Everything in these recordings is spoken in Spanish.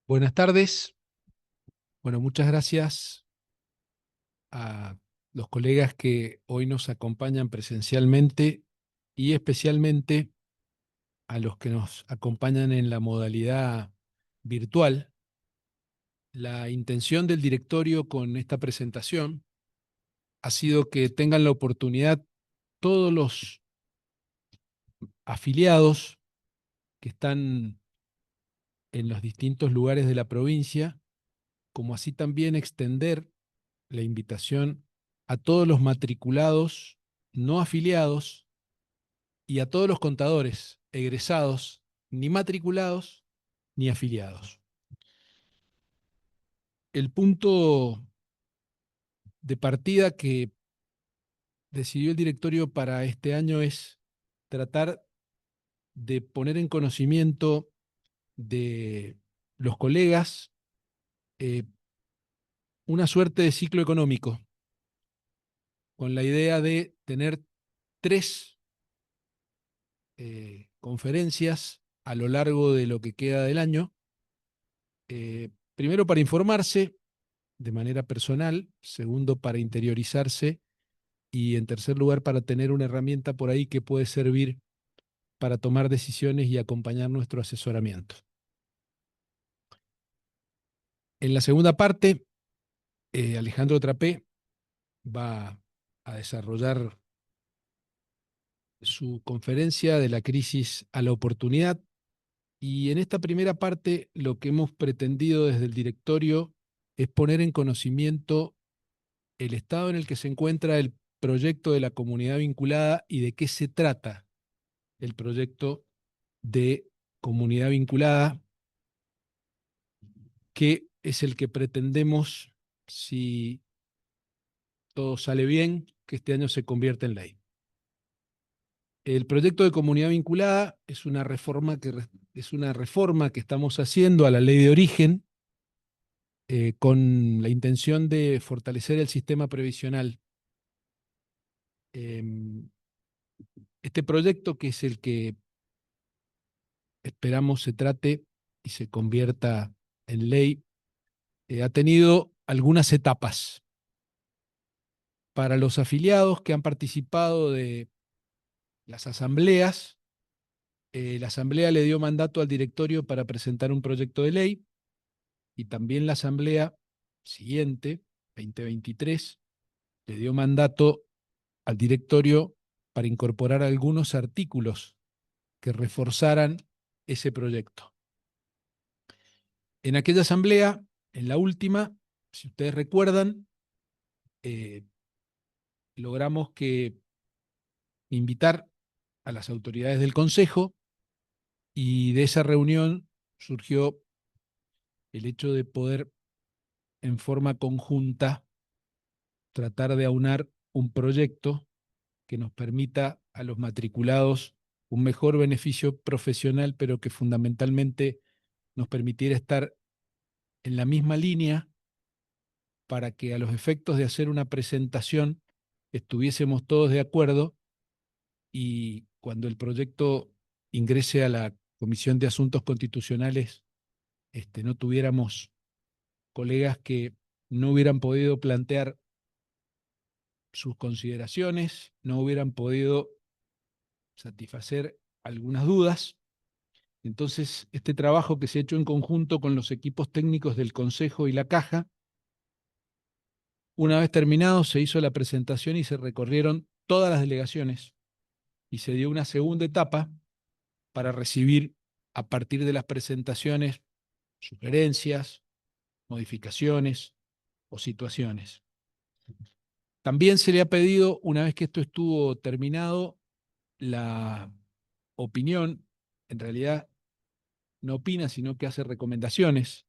Buenas tardes. Bueno, muchas gracias a los colegas que hoy nos acompañan presencialmente y especialmente a los que nos acompañan en la modalidad virtual. La intención del directorio con esta presentación ha sido que tengan la oportunidad todos los afiliados que están en los distintos lugares de la provincia, como así también extender la invitación a todos los matriculados no afiliados y a todos los contadores egresados, ni matriculados ni afiliados. El punto de partida que decidió el directorio para este año es tratar de poner en conocimiento de los colegas eh, una suerte de ciclo económico, con la idea de tener tres conferencias a lo largo de lo que queda del año. Primero para informarse de manera personal, segundo para interiorizarse y en tercer lugar para tener una herramienta por ahí que puede servir para tomar decisiones y acompañar nuestro asesoramiento. En la segunda parte, Alejandro Trapé va a desarrollar su conferencia de la crisis a la oportunidad. Y en esta primera parte lo que hemos pretendido desde el directorio es poner en conocimiento el estado en el que se encuentra el proyecto de la comunidad vinculada y de qué se trata el proyecto de comunidad vinculada, que es el que pretendemos, si todo sale bien, que este año se convierta en ley. El proyecto de comunidad vinculada es una reforma que estamos haciendo a la ley de origen, con la intención de fortalecer el sistema previsional. Este proyecto, que es el que esperamos se trate y se convierta en ley, ha tenido algunas etapas. Para los afiliados que han participado de las asambleas, la asamblea le dio mandato al directorio para presentar un proyecto de ley, y también la asamblea siguiente, 2023, le dio mandato al directorio para incorporar algunos artículos que reforzaran ese proyecto. En aquella asamblea, en la última, si ustedes recuerdan, eh, logramos invitar a las autoridades del Consejo, y de esa reunión surgió el hecho de poder en forma conjunta tratar de aunar un proyecto que nos permita a los matriculados un mejor beneficio profesional, pero que fundamentalmente nos permitiera estar en la misma línea para que a los efectos de hacer una presentación estuviésemos todos de acuerdo, y cuando el proyecto ingrese a la Comisión de Asuntos Constitucionales, no tuviéramos colegas que no hubieran podido plantear sus consideraciones, no hubieran podido satisfacer algunas dudas. Entonces, este trabajo que se ha hecho en conjunto con los equipos técnicos del Consejo y la Caja, una vez terminado, se hizo la presentación y se recorrieron todas las delegaciones, y se dio una segunda etapa para recibir, a partir de las presentaciones, sugerencias, modificaciones o situaciones. También se le ha pedido, una vez que esto estuvo terminado, la opinión. En realidad no opina, sino que hace recomendaciones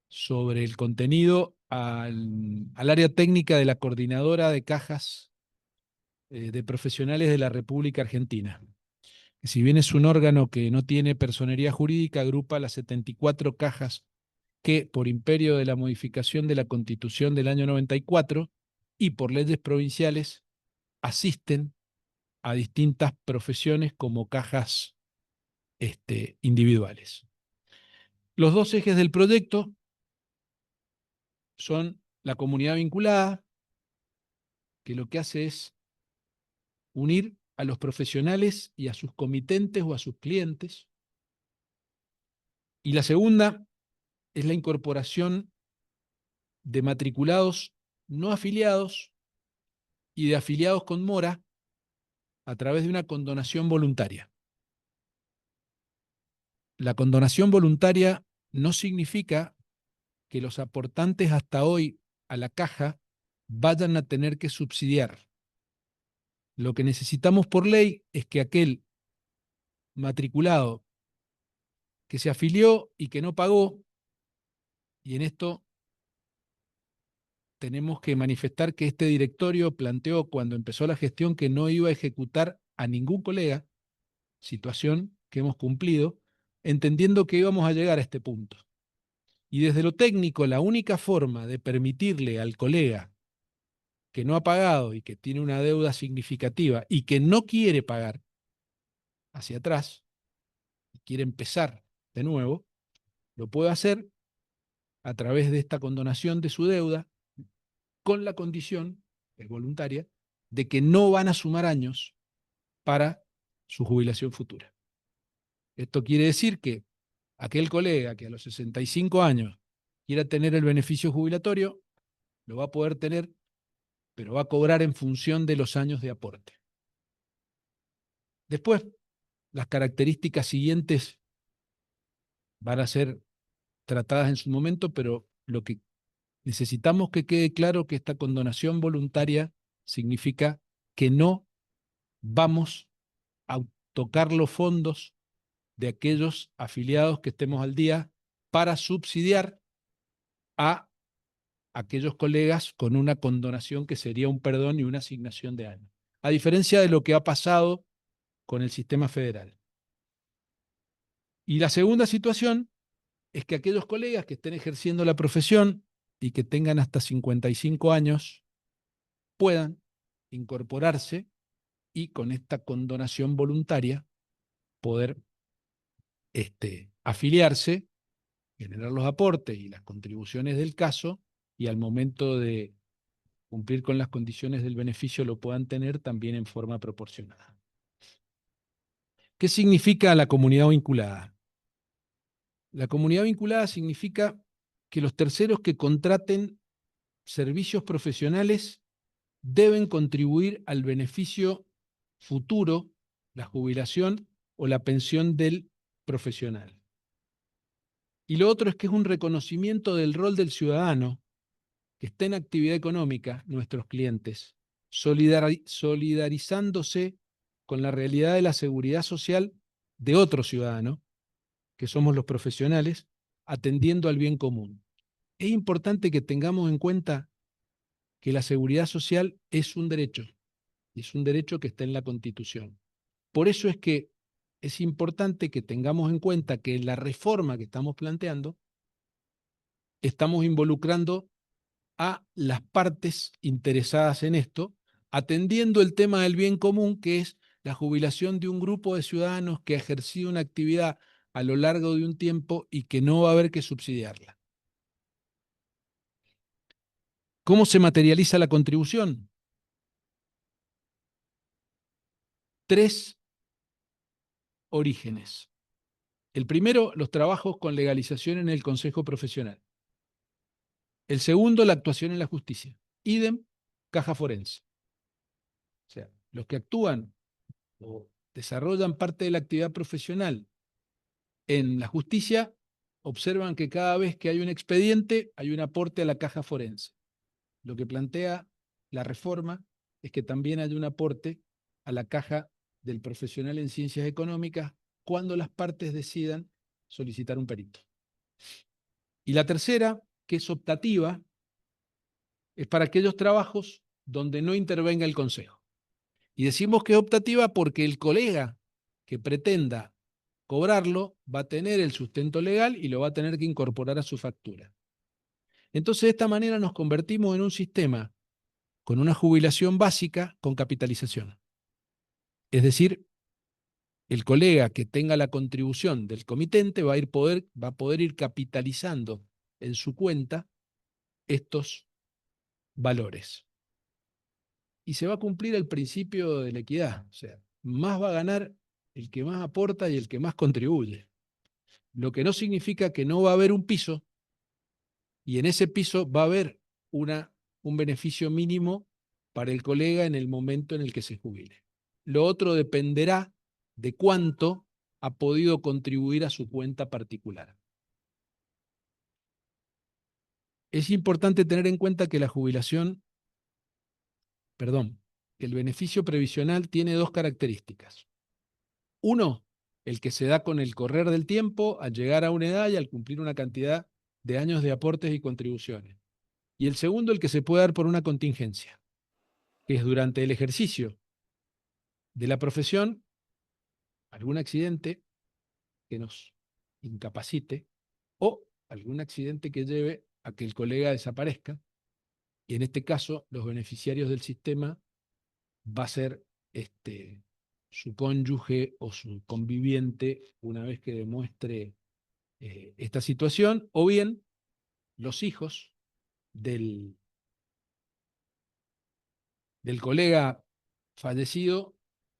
sobre el contenido al área técnica de la Coordinadora de Cajas de Profesionales de la República Argentina. Si bien es un órgano que no tiene personería jurídica, agrupa las 74 cajas que, por imperio de la modificación de la Constitución del año 94 y por leyes provinciales, asisten a distintas profesiones como cajas individuales. Los dos ejes del proyecto son la comunidad vinculada, que lo que hace es unir a los profesionales y a sus comitentes o a sus clientes. Y la segunda es la incorporación de matriculados no afiliados y de afiliados con mora a través de una condonación voluntaria. La condonación voluntaria no significa que los aportantes hasta hoy a la caja vayan a tener que subsidiar. Lo que necesitamos por ley es que aquel matriculado que se afilió y que no pagó, y en esto tenemos que manifestar que este directorio planteó cuando empezó la gestión que no iba a ejecutar a ningún colega, situación que hemos cumplido, entendiendo que íbamos a llegar a este punto. Y desde lo técnico, la única forma de permitirle al colega que no ha pagado y que tiene una deuda significativa y que no quiere pagar hacia atrás, y quiere empezar de nuevo, lo puede hacer a través de esta condonación de su deuda, con la condición, es voluntaria, de que no van a sumar años para su jubilación futura. Esto quiere decir que aquel colega que a los 65 años quiera tener el beneficio jubilatorio, lo va a poder tener, pero va a cobrar en función de los años de aporte. Después, las características siguientes van a ser tratadas en su momento, pero lo que necesitamos que quede claro que esta condonación voluntaria significa que no vamos a tocar los fondos de aquellos afiliados que estemos al día para subsidiar a aquellos colegas con una condonación que sería un perdón y una asignación de años. A diferencia de lo que ha pasado con el sistema federal. Y la segunda situación es que aquellos colegas que estén ejerciendo la profesión y que tengan hasta 55 años puedan incorporarse y con esta condonación voluntaria poder afiliarse, generar los aportes y las contribuciones del caso, y al momento de cumplir con las condiciones del beneficio lo puedan tener también en forma proporcionada. ¿Qué significa la comunidad vinculada? La comunidad vinculada significa que los terceros que contraten servicios profesionales deben contribuir al beneficio futuro, la jubilación o la pensión del profesional. Y lo otro es que es un reconocimiento del rol del ciudadano que está en actividad económica, nuestros clientes, solidarizándose con la realidad de la seguridad social de otro ciudadano, que somos los profesionales, atendiendo al bien común. Es importante que tengamos en cuenta que la seguridad social es un derecho, y es un derecho que está en la Constitución. Por eso es que es importante que tengamos en cuenta que en la reforma que estamos planteando, estamos involucrando a las partes interesadas en esto, atendiendo el tema del bien común, que es la jubilación de un grupo de ciudadanos que ha ejercido una actividad a lo largo de un tiempo y que no va a haber que subsidiarla. ¿Cómo se materializa la contribución? 3 orígenes. El primero, los trabajos con legalización en el Consejo Profesional. El segundo, la actuación en la justicia. Idem, caja forense. O sea, los que actúan o desarrollan parte de la actividad profesional en la justicia observan que cada vez que hay un expediente hay un aporte a la caja forense. Lo que plantea la reforma es que también hay un aporte a la caja del profesional en ciencias económicas cuando las partes decidan solicitar un perito. Y la tercera, que es optativa, es para aquellos trabajos donde no intervenga el consejo. Y decimos que es optativa porque el colega que pretenda cobrarlo va a tener el sustento legal y lo va a tener que incorporar a su factura. Entonces, de esta manera nos convertimos en un sistema con una jubilación básica con capitalización. Es decir, el colega que tenga la contribución del comitente va a poder ir capitalizando en su cuenta estos valores. Y se va a cumplir el principio de la equidad. O sea, más va a ganar el que más aporta y el que más contribuye. Lo que no significa que no va a haber un piso, y en ese piso va a haber un beneficio mínimo para el colega en el momento en el que se jubile. Lo otro dependerá de cuánto ha podido contribuir a su cuenta particular. Es importante tener en cuenta que que el beneficio previsional tiene dos características. Uno, el que se da con el correr del tiempo al llegar a una edad y al cumplir una cantidad de años de aportes y contribuciones. Y el segundo, el que se puede dar por una contingencia, que es durante el ejercicio de la profesión, algún accidente que nos incapacite o algún accidente que lleve a que el colega desaparezca. Y en este caso, los beneficiarios del sistema va a ser su cónyuge o su conviviente una vez que demuestre esta situación, o bien los hijos del, del colega fallecido,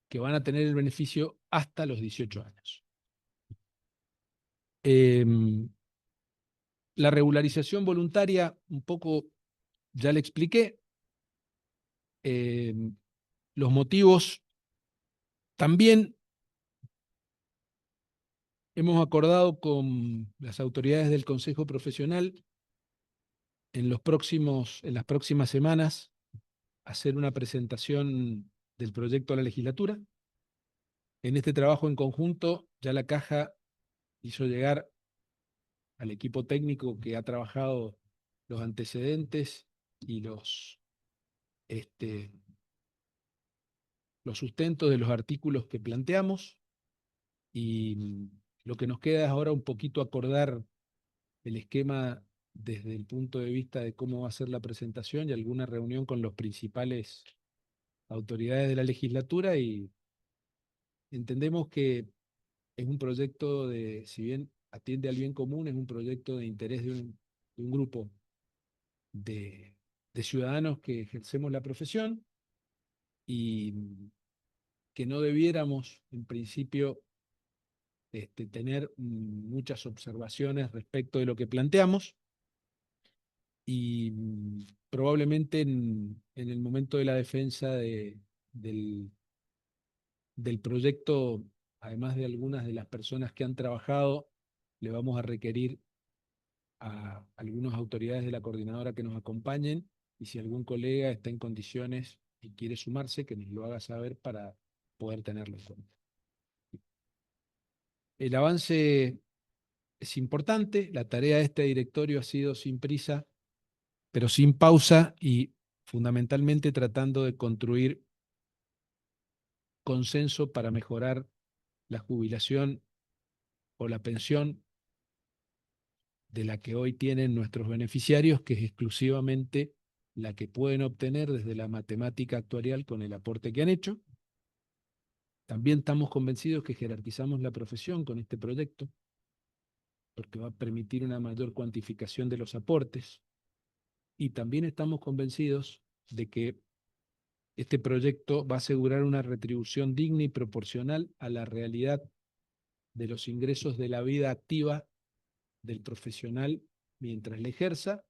que van a tener el beneficio hasta los 18 años. La regularización voluntaria, un poco ya le expliqué. Los motivos también hemos acordado con las autoridades del Consejo Profesional en las próximas semanas hacer una presentación del proyecto a la legislatura. En este trabajo en conjunto ya la Caja hizo llegar al equipo técnico que ha trabajado los antecedentes y los sustentos de los artículos que planteamos, y lo que nos queda es ahora un poquito acordar el esquema desde el punto de vista de cómo va a ser la presentación y alguna reunión con los principales autoridades de la legislatura, y entendemos que es un proyecto si bien atiende al bien común, es un proyecto de interés de un grupo de, de ciudadanos que ejercemos la profesión, y que no debiéramos, en principio, tener muchas observaciones respecto de lo que planteamos, y probablemente en el momento de la defensa del, del proyecto, además de algunas de las personas que han trabajado, le vamos a requerir a algunas autoridades de la coordinadora que nos acompañen, y si algún colega está en condiciones y quiere sumarse, que nos lo haga saber para poder tenerlo en cuenta. El avance es importante, la tarea de este directorio ha sido sin prisa, pero sin pausa, y fundamentalmente tratando de construir consenso para mejorar la jubilación o la pensión de la que hoy tienen nuestros beneficiarios, que es exclusivamente la que pueden obtener desde la matemática actuarial con el aporte que han hecho. También estamos convencidos que jerarquizamos la profesión con este proyecto, porque va a permitir una mayor cuantificación de los aportes. Y también estamos convencidos de que este proyecto va a asegurar una retribución digna y proporcional a la realidad de los ingresos de la vida activa del profesional mientras le ejerza,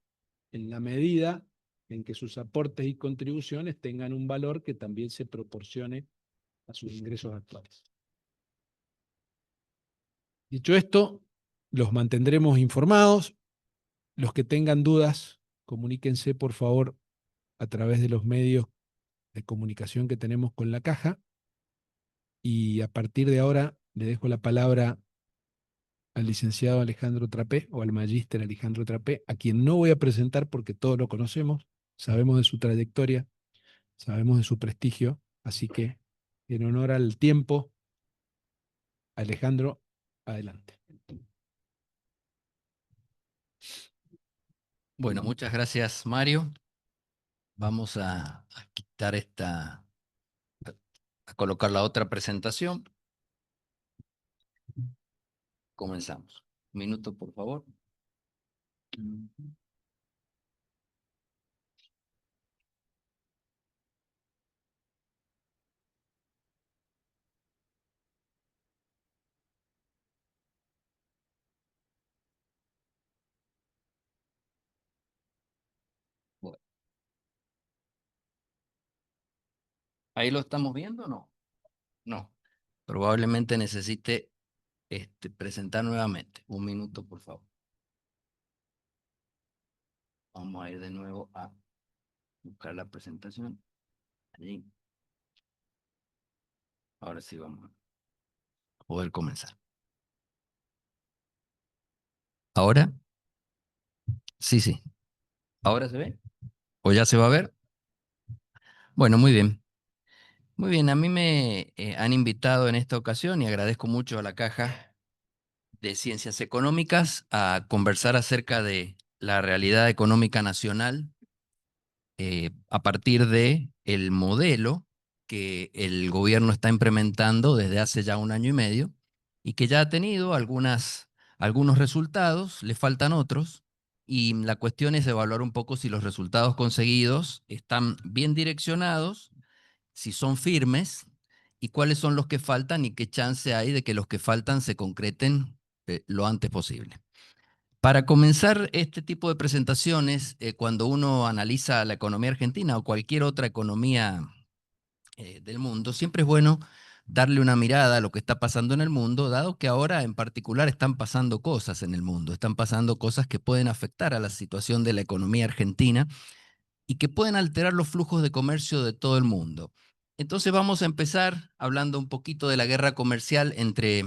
en la medida en que sus aportes y contribuciones tengan un valor que también se proporcione a sus ingresos actuales. Dicho esto, los mantendremos informados. Los que tengan dudas, comuníquense por favor a través de los medios de comunicación que tenemos con la Caja, y a partir de ahora le dejo la palabra al licenciado Alejandro Trapé, o al magíster Alejandro Trapé, a quien no voy a presentar porque todos lo conocemos, sabemos de su trayectoria, sabemos de su prestigio, así que en honor al tiempo, Alejandro, adelante. Bueno, muchas gracias, Mario. Vamos a quitar a colocar la otra presentación. comenzamos. Un minuto, por favor. Bueno, ¿ahí lo estamos viendo o no? No. Probablemente necesite presentar nuevamente. Un minuto, por favor. Vamos a ir de nuevo a buscar la presentación. Allí. Ahora sí vamos a poder comenzar. ¿Ahora? Sí, sí. ¿Ahora se ve? ¿O ya se va a ver? Bueno, muy bien. Muy bien, a mí me han invitado en esta ocasión y agradezco mucho a la Caja de Ciencias Económicas a conversar acerca de la realidad económica nacional a partir de el modelo que el gobierno está implementando desde hace ya 1 año y medio y que ya ha tenido algunos resultados, le faltan otros, y la cuestión es evaluar un poco si los resultados conseguidos están bien direccionados, si son firmes y cuáles son los que faltan y qué chance hay de que los que faltan se concreten lo antes posible. Para comenzar este tipo de presentaciones, cuando uno analiza la economía argentina o cualquier otra economía del mundo, siempre es bueno darle una mirada a lo que está pasando en el mundo, dado que ahora en particular están pasando cosas en el mundo, están pasando cosas que pueden afectar a la situación de la economía argentina y que pueden alterar los flujos de comercio de todo el mundo. Entonces vamos a empezar hablando un poquito de la guerra comercial entre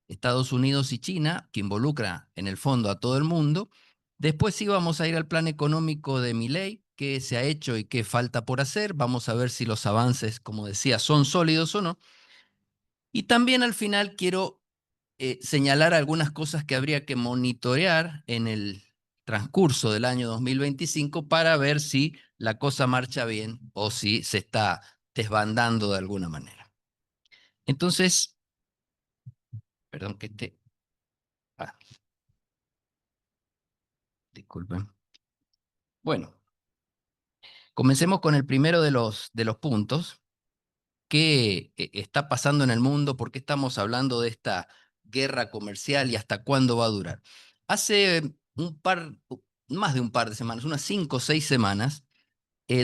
Estados Unidos y China, que involucra en el fondo a todo el mundo. Después sí vamos a ir al plan económico de Milei, qué se ha hecho y qué falta por hacer. Vamos a ver si los avances, como decía, son sólidos o no. Y también al final quiero señalar algunas cosas que habría que monitorear en el transcurso del año 2025 para ver si la cosa marcha bien o si se está desbandando de alguna manera. Entonces, perdón que ah, disculpen. Bueno, comencemos con el primero de los puntos. ¿Qué está pasando en el mundo? ¿Por qué estamos hablando de esta guerra comercial y hasta cuándo va a durar? Hace más de un par de semanas, unas 5 o 6 semanas,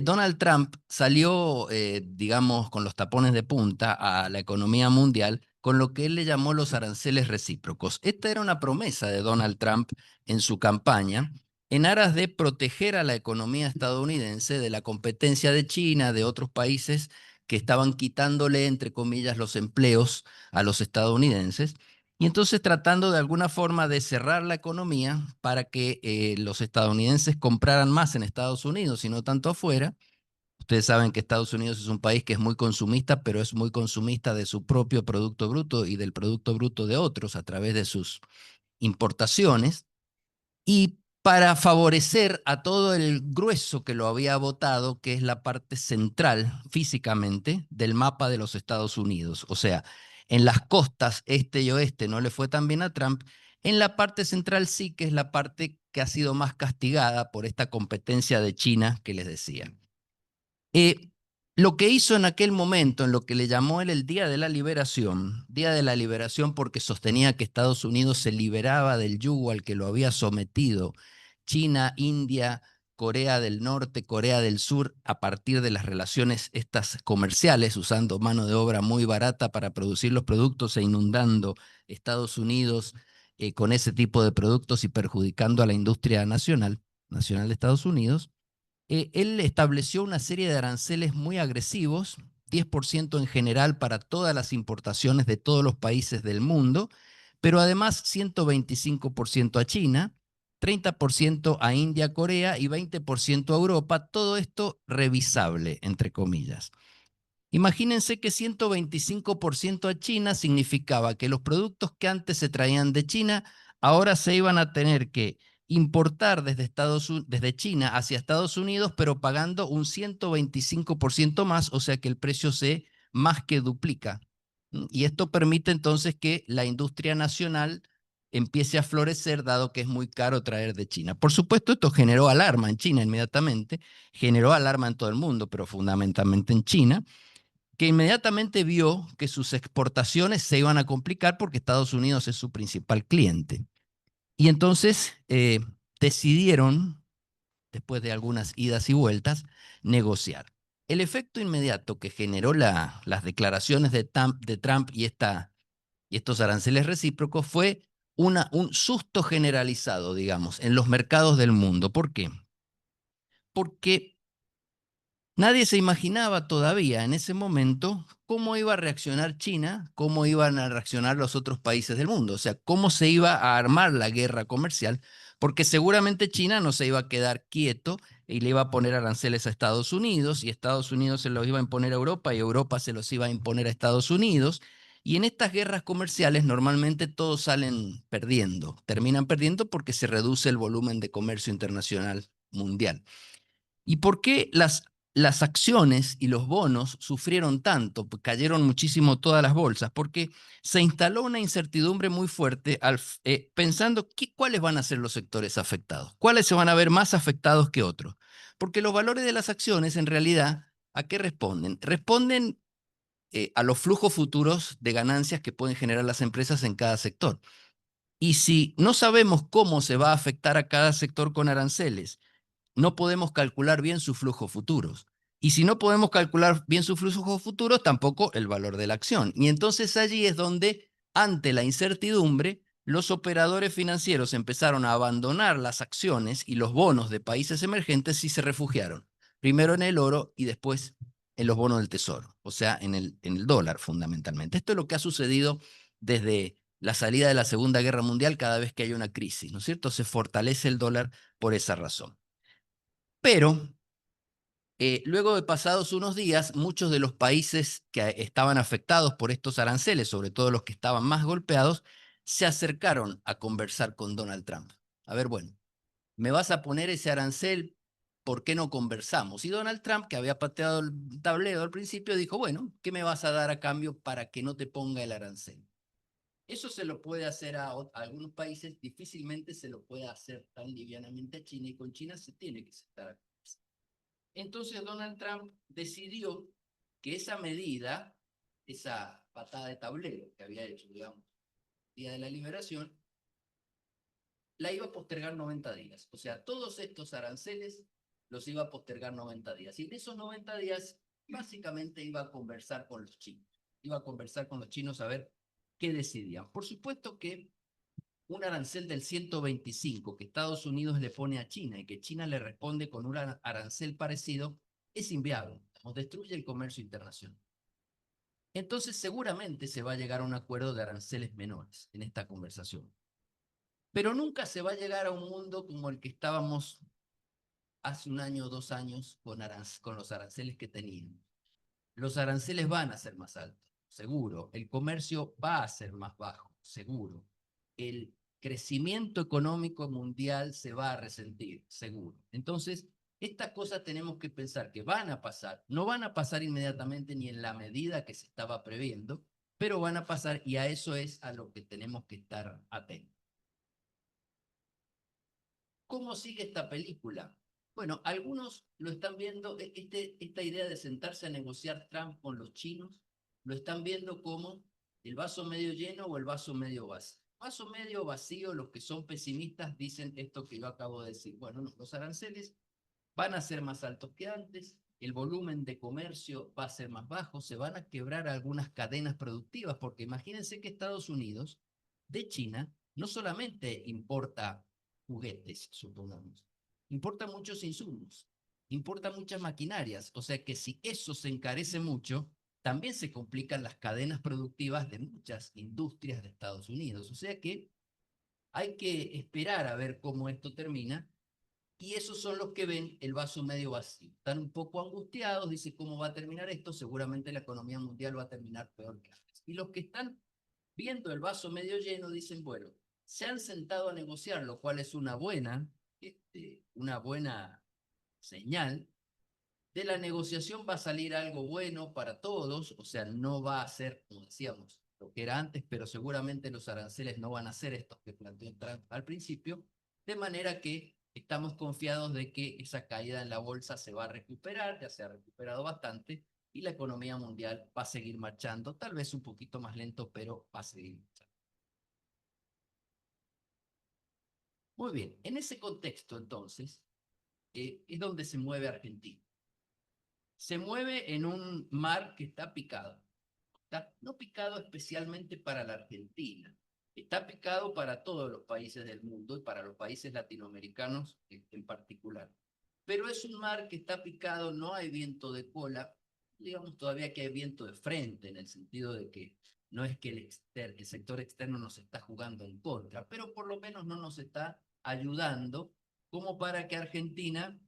Donald Trump salió, digamos, con los tapones de punta a la economía mundial con lo que él le llamó los aranceles recíprocos. Esta era una promesa de Donald Trump en su campaña en aras de proteger a la economía estadounidense de la competencia de China, de otros países que estaban quitándole, entre comillas, los empleos a los estadounidenses. Y entonces tratando de alguna forma de cerrar la economía para que los estadounidenses compraran más en Estados Unidos y no tanto afuera. Ustedes saben que Estados Unidos es un país que es muy consumista, pero es muy consumista de su propio Producto Bruto y del Producto Bruto de otros a través de sus importaciones. Y para favorecer a todo el grueso que lo había votado, que es la parte central físicamente del mapa de los Estados Unidos. O sea, en las costas este y oeste no le fue tan bien a Trump, en la parte central sí, que es la parte que ha sido más castigada por esta competencia de China que les decía. Eh, lo que hizo en aquel momento, en lo que le llamó él el Día de la Liberación porque sostenía que Estados Unidos se liberaba del yugo al que lo había sometido China, India, Corea del Norte, Corea del Sur, a partir de las relaciones estas comerciales, usando mano de obra muy barata para producir los productos e inundando Estados Unidos con ese tipo de productos y perjudicando a la industria nacional de Estados Unidos. Él estableció una serie de aranceles muy agresivos, 10% en general para todas las importaciones de todos los países del mundo, pero además 125% a China, 30% a India, Corea y 20% a Europa, todo esto revisable, entre comillas. Imagínense que 125% a China significaba que los productos que antes se traían de China ahora se iban a tener que importar desde China hacia Estados Unidos, pero pagando un 125% más, o sea que el precio se más que duplica. Y esto permite entonces que la industria nacional empiece a florecer, dado que es muy caro traer de China. Por supuesto, esto generó alarma en China inmediatamente, generó alarma en todo el mundo, pero fundamentalmente en China, que inmediatamente vio que sus exportaciones se iban a complicar porque Estados Unidos es su principal cliente. Y entonces decidieron, después de algunas idas y vueltas, negociar. El efecto inmediato que generó las declaraciones de Trump y estos aranceles recíprocos fue un susto generalizado, digamos, en los mercados del mundo. ¿Por qué? Porque nadie se imaginaba todavía en ese momento cómo iba a reaccionar China, cómo iban a reaccionar los otros países del mundo, o sea, cómo se iba a armar la guerra comercial, porque seguramente China no se iba a quedar quieto y le iba a poner aranceles a Estados Unidos, y Estados Unidos se los iba a imponer a Europa, y Europa se los iba a imponer a Estados Unidos. Y en estas guerras comerciales normalmente todos salen perdiendo, terminan perdiendo porque se reduce el volumen de comercio internacional mundial. ¿Y por qué las acciones y los bonos sufrieron tanto? Pues cayeron muchísimo todas las bolsas, porque se instaló una incertidumbre muy fuerte pensando cuáles van a ser los sectores afectados, cuáles se van a ver más afectados que otros. Porque los valores de las acciones en realidad, ¿a qué responden? Responden a los flujos futuros de ganancias que pueden generar las empresas en cada sector. Y si no sabemos cómo se va a afectar a cada sector con aranceles, no podemos calcular bien sus flujos futuros. Y si no podemos calcular bien sus flujos futuros, tampoco el valor de la acción. Y entonces allí es donde, ante la incertidumbre, los operadores financieros empezaron a abandonar las acciones y los bonos de países emergentes y se refugiaron. Primero en el oro y después en los bonos del tesoro, o sea, en el dólar fundamentalmente. Esto es lo que ha sucedido desde la salida de la Segunda Guerra Mundial cada vez que hay una crisis, ¿no es cierto? Se fortalece el dólar por esa razón. Pero luego de pasados unos días, muchos de los países que estaban afectados por estos aranceles, sobre todo los que estaban más golpeados, se acercaron a conversar con Donald Trump. A ver, bueno, me vas a poner ese arancel, ¿por qué no conversamos? Y Donald Trump, que había pateado el tablero al principio, dijo, bueno, ¿qué me vas a dar a cambio para que no te ponga el arancel? Eso se lo puede hacer a algunos países, difícilmente se lo puede hacer tan livianamente a China, y con China se tiene que sentar. Entonces Donald Trump decidió que esa medida, esa patada de tablero que había hecho, digamos, el día de la liberación, la iba a postergar 90 días. O sea, todos estos aranceles los iba a postergar 90 días. Y en esos 90 días, básicamente iba a conversar con los chinos. Iba a conversar con los chinos a ver qué decidían. Por supuesto que un arancel del 125 que Estados Unidos le pone a China y que China le responde con un arancel parecido es inviable, nos destruye el comercio internacional. Entonces seguramente se va a llegar a un acuerdo de aranceles menores en esta conversación. Pero nunca se va a llegar a un mundo como el que estábamos hace un año o 2 años con los aranceles que teníamos. Los aranceles van a ser más altos, seguro. El comercio va a ser más bajo, seguro. El crecimiento económico mundial se va a resentir, seguro. Entonces, estas cosas tenemos que pensar que van a pasar. No van a pasar inmediatamente ni en la medida que se estaba previendo, pero van a pasar, y a eso es a lo que tenemos que estar atentos. ¿Cómo sigue esta película? Bueno, algunos lo están viendo, esta idea de sentarse a negociar Trump con los chinos, lo están viendo como el vaso medio lleno o el vaso medio vacío. Vaso medio vacío, los que son pesimistas dicen esto que yo acabo de decir. Bueno, no, los aranceles van a ser más altos que antes, el volumen de comercio va a ser más bajo, se van a quebrar algunas cadenas productivas, porque imagínense que Estados Unidos de China no solamente importa juguetes, supongamos, importa muchos insumos, importa muchas maquinarias, o sea que si eso se encarece mucho, también se complican las cadenas productivas de muchas industrias de Estados Unidos, o sea que hay que esperar a ver cómo esto termina, y esos son los que ven el vaso medio vacío. Están un poco angustiados, dicen cómo va a terminar esto, seguramente la economía mundial va a terminar peor que antes. Y los que están viendo el vaso medio lleno dicen, bueno, se han sentado a negociar, lo cual es una buena señal. De la negociación va a salir algo bueno para todos, o sea, no va a ser, como decíamos, lo que era antes, pero seguramente los aranceles no van a ser estos que planteó Trump al principio, de manera que estamos confiados de que esa caída en la bolsa se va a recuperar, ya se ha recuperado bastante, y la economía mundial va a seguir marchando, tal vez un poquito más lento, pero va a seguir marchando. Muy bien, en ese contexto entonces es donde se mueve Argentina. Se mueve en un mar que está picado. Está no picado especialmente para la Argentina, está picado para todos los países del mundo y para los países latinoamericanos en particular. Pero es un mar que está picado, no hay viento de cola, digamos todavía que hay viento de frente, en el sentido de que no es que el sector externo nos está jugando en contra, pero por lo menos no nos está ayudando como para que Argentina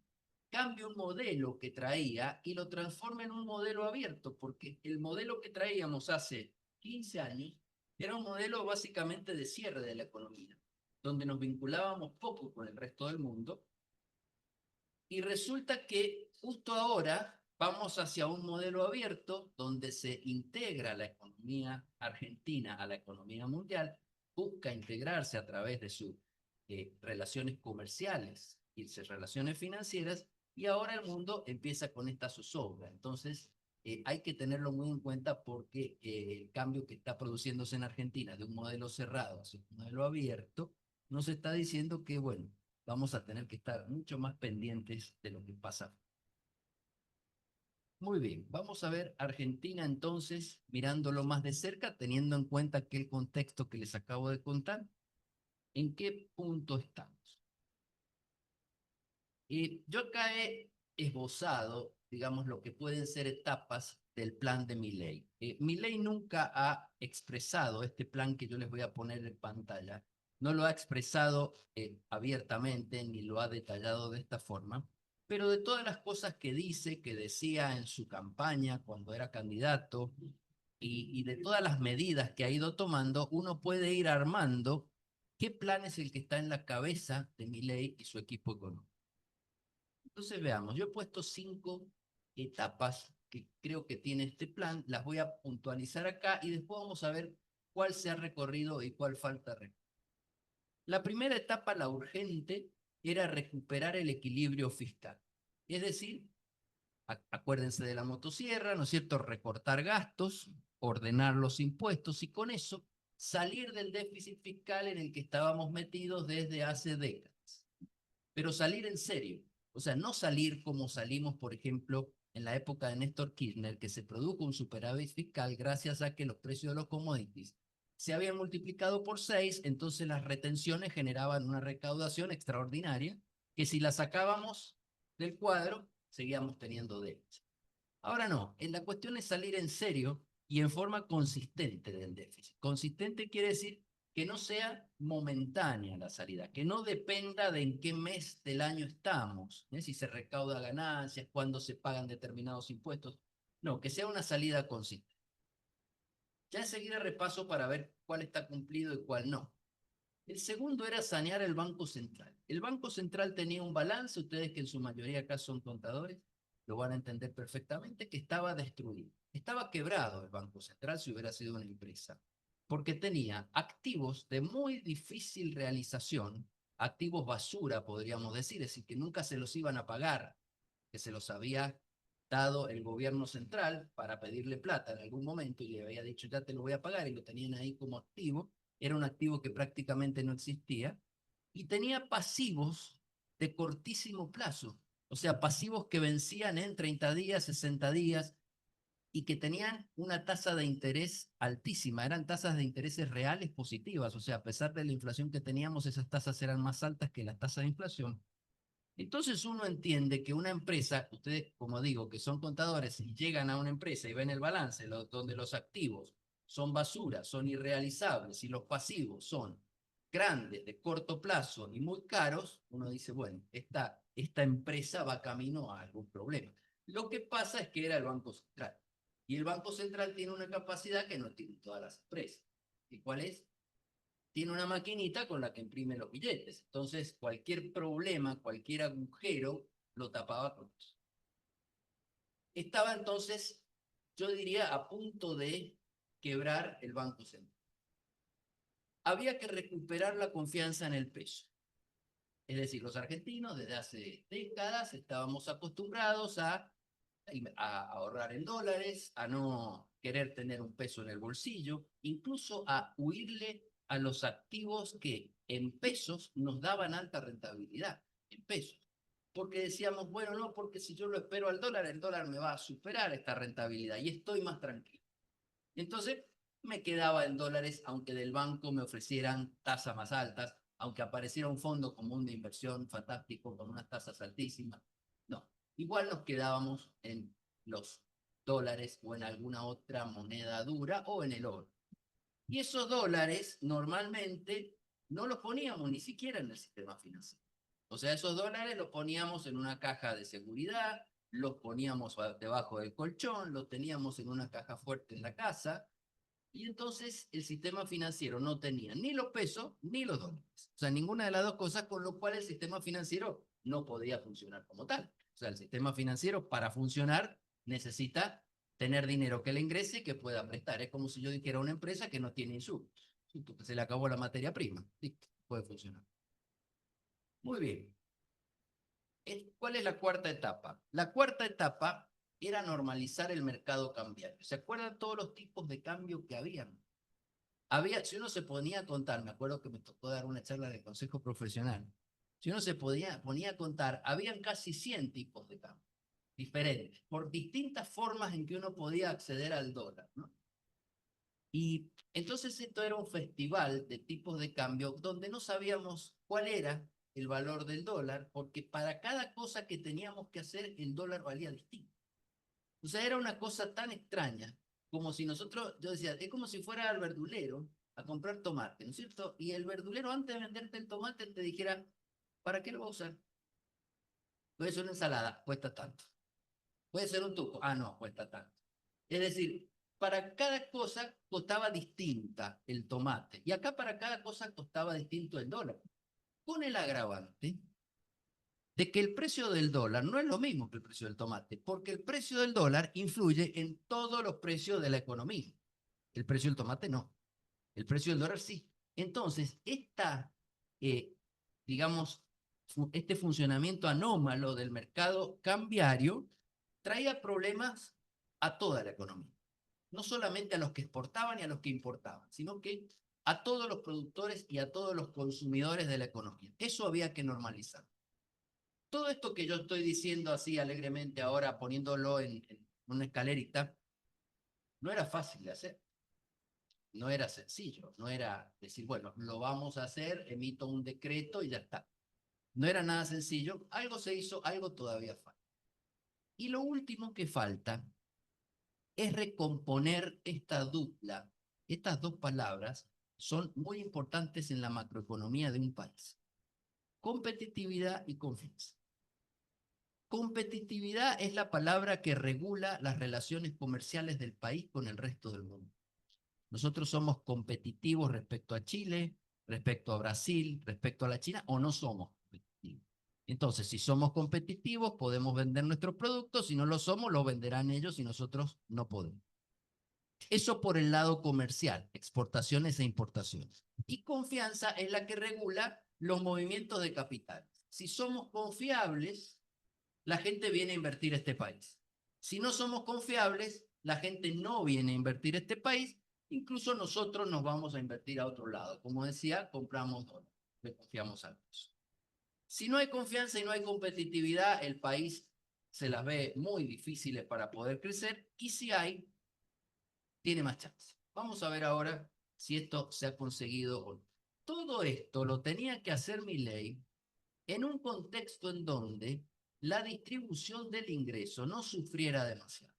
cambie un modelo que traía y lo transforme en un modelo abierto, porque el modelo que traíamos hace 15 años era un modelo básicamente de cierre de la economía, donde nos vinculábamos poco con el resto del mundo, y resulta que justo ahora vamos hacia un modelo abierto donde se integra la economía argentina a la economía mundial, busca integrarse a través de sus relaciones comerciales y sus relaciones financieras, y ahora el mundo empieza con esta zozobra. Entonces, hay que tenerlo muy en cuenta porque el cambio que está produciéndose en Argentina de un modelo cerrado hacia un modelo abierto nos está diciendo que, bueno, vamos a tener que estar mucho más pendientes de lo que pasa. Muy bien, vamos a ver Argentina entonces, mirándolo más de cerca, teniendo en cuenta aquel contexto que les acabo de contar. ¿En qué punto estamos? Yo acá he esbozado, digamos, lo que pueden ser etapas del plan de Milei. Milei nunca ha expresado este plan que yo les voy a poner en pantalla, no lo ha expresado abiertamente ni lo ha detallado de esta forma, pero de todas las cosas que dice, que decía en su campaña cuando era candidato y de todas las medidas que ha ido tomando, uno puede ir armando qué plan es el que está en la cabeza de Milei y su equipo económico. Entonces veamos, yo he puesto 5 etapas que creo que tiene este plan, las voy a puntualizar acá y después vamos a ver cuál se ha recorrido y cuál falta recorrer. La primera etapa, la urgente, era recuperar el equilibrio fiscal. Es decir, acuérdense de la motosierra, ¿no es cierto? Recortar gastos, ordenar los impuestos y con eso salir del déficit fiscal en el que estábamos metidos desde hace décadas. Pero salir en serio, o sea, no salir como salimos, por ejemplo, en la época de Néstor Kirchner, que se produjo un superávit fiscal gracias a que los precios de los commodities se habían multiplicado por 6, entonces las retenciones generaban una recaudación extraordinaria, que si la sacábamos del cuadro, seguíamos teniendo deudas. Ahora no, la cuestión es salir en serio y en forma consistente del déficit. Consistente quiere decir que no sea momentánea la salida, que no dependa de en qué mes del año estamos, si se recauda ganancias, cuándo se pagan determinados impuestos. No, que sea una salida consistente. Ya enseguida repaso para ver cuál está cumplido y cuál no. El segundo era sanear el Banco Central. El Banco Central tenía un balance, ustedes que en su mayoría acá son contadores, lo van a entender perfectamente, que estaba destruido. Estaba quebrado el Banco Central si hubiera sido una empresa, porque tenía activos de muy difícil realización, activos basura, podríamos decir, es decir, que nunca se los iban a pagar, que se los había dado el gobierno central para pedirle plata en algún momento y le había dicho ya te lo voy a pagar y lo tenían ahí como activo. Era un activo que prácticamente no existía y tenía pasivos de cortísimo plazo, o sea, pasivos que vencían en 30 días, 60 días y que tenían una tasa de interés altísima, eran tasas de intereses reales positivas, o sea, a pesar de la inflación que teníamos, esas tasas eran más altas que las tasas de inflación. Entonces uno entiende que una empresa, ustedes como digo, que son contadores y llegan a una empresa y ven el balance donde los activos son basura, son irrealizables y los pasivos son grandes, de corto plazo y muy caros, uno dice, bueno, esta empresa va camino a algún problema. Lo que pasa es que era el Banco Central. Y el Banco Central tiene una capacidad que no tienen todas las empresas. ¿Y cuál es? Tiene una maquinita con la que imprime los billetes. Entonces, cualquier problema, cualquier agujero, lo tapaba con eso. Estaba entonces, yo diría, a punto de quebrar el Banco Central. Había que recuperar la confianza en el peso. Es decir, los argentinos desde hace décadas estábamos acostumbrados a ahorrar en dólares, a no querer tener un peso en el bolsillo, incluso a huirle a los activos que en pesos nos daban alta rentabilidad, en pesos. Porque decíamos, bueno, no, porque si yo lo espero al dólar, el dólar me va a superar esta rentabilidad y estoy más tranquilo. Entonces me quedaba en dólares, aunque del banco me ofrecieran tasas más altas, aunque apareciera un fondo común de inversión fantástico con unas tasas altísimas. No, igual nos quedábamos en los dólares o en alguna otra moneda dura o en el oro. Y esos dólares normalmente no los poníamos ni siquiera en el sistema financiero. O sea, esos dólares los poníamos en una caja de seguridad, los poníamos debajo del colchón, los teníamos en una caja fuerte en la casa, y entonces el sistema financiero no tenía ni los pesos ni los dólares. O sea, ninguna de las dos cosas, con lo cual el sistema financiero no podía funcionar como tal. O sea, el sistema financiero para funcionar necesita tener dinero que le ingrese y que pueda prestar. Es como si yo dijera a una empresa que no tiene insumos. Se le acabó la materia prima. Listo, puede funcionar. Muy bien. ¿Cuál es la cuarta etapa? La cuarta etapa era normalizar el mercado cambiario. ¿Se acuerdan todos los tipos de cambio que habían? Si uno se ponía a contar, me acuerdo que me tocó dar una charla de consejo profesional, si uno se ponía a contar, habían casi 100 tipos de cambio, diferentes, por distintas formas en que uno podía acceder al dólar, ¿no? Y entonces esto era un festival de tipos de cambio donde no sabíamos cuál era el valor del dólar, porque para cada cosa que teníamos que hacer, el dólar valía distinto. O sea, era una cosa tan extraña, como si nosotros, yo decía, es como si fuera al verdulero a comprar tomate, ¿no es cierto? Y el verdulero antes de venderte el tomate te dijera, ¿para qué lo va a usar? Puede ser una ensalada, cuesta tanto. Puede ser un tuco, ah, no, cuesta tanto. Es decir, para cada cosa costaba distinta el tomate. Y acá para cada cosa costaba distinto el dólar. Con el agravante de que el precio del dólar no es lo mismo que el precio del tomate, porque el precio del dólar influye en todos los precios de la economía. El precio del tomate no, el precio del dólar sí. Entonces, eh, digamos, este funcionamiento anómalo del mercado cambiario traía problemas a toda la economía. No solamente a los que exportaban y a los que importaban, sino que a todos los productores y a todos los consumidores de la economía. Eso había que normalizar. Todo esto que yo estoy diciendo así alegremente ahora, poniéndolo en una escalerita, no era fácil de hacer, no era sencillo, no era decir, bueno, lo vamos a hacer, emito un decreto y ya está. No era nada sencillo, algo se hizo, algo todavía falta. Y lo último que falta es recomponer esta dupla. Estas dos palabras son muy importantes en la macroeconomía de un país. Competitividad y confianza. Competitividad es la palabra que regula las relaciones comerciales del país con el resto del mundo. Nosotros somos competitivos respecto a Chile, respecto a Brasil, respecto a la China, o no somos competitivos. Entonces, si somos competitivos, podemos vender nuestros productos, si no lo somos, lo venderán ellos y nosotros no podemos. Eso por el lado comercial, exportaciones e importaciones. Y confianza es la que regula los movimientos de capital. Si somos confiables, la gente viene a invertir a este país. Si no somos confiables, la gente no viene a invertir a este país, incluso nosotros nos vamos a invertir a otro lado. Como decía, compramos dólares, le confiamos al peso. Si no hay confianza y no hay competitividad, el país se las ve muy difíciles para poder crecer, y si hay, tiene más chance. Vamos a ver ahora si esto se ha conseguido o no. Todo esto lo tenía que hacer Milei en un contexto en donde la distribución del ingreso no sufriera demasiado,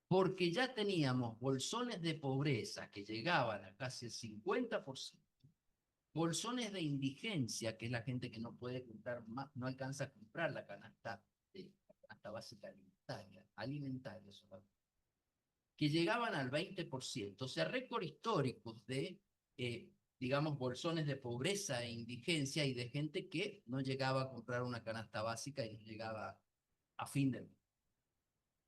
porque ya teníamos bolsones de pobreza que llegaban a casi el 50%, bolsones de indigencia, que es la gente que no puede comprar más, no alcanza a comprar la canasta básica alimentaria solamente, que llegaban al 20%, o sea, récord históricos de digamos, bolsones de pobreza e indigencia y de gente que no llegaba a comprar una canasta básica y no llegaba a fin de mes.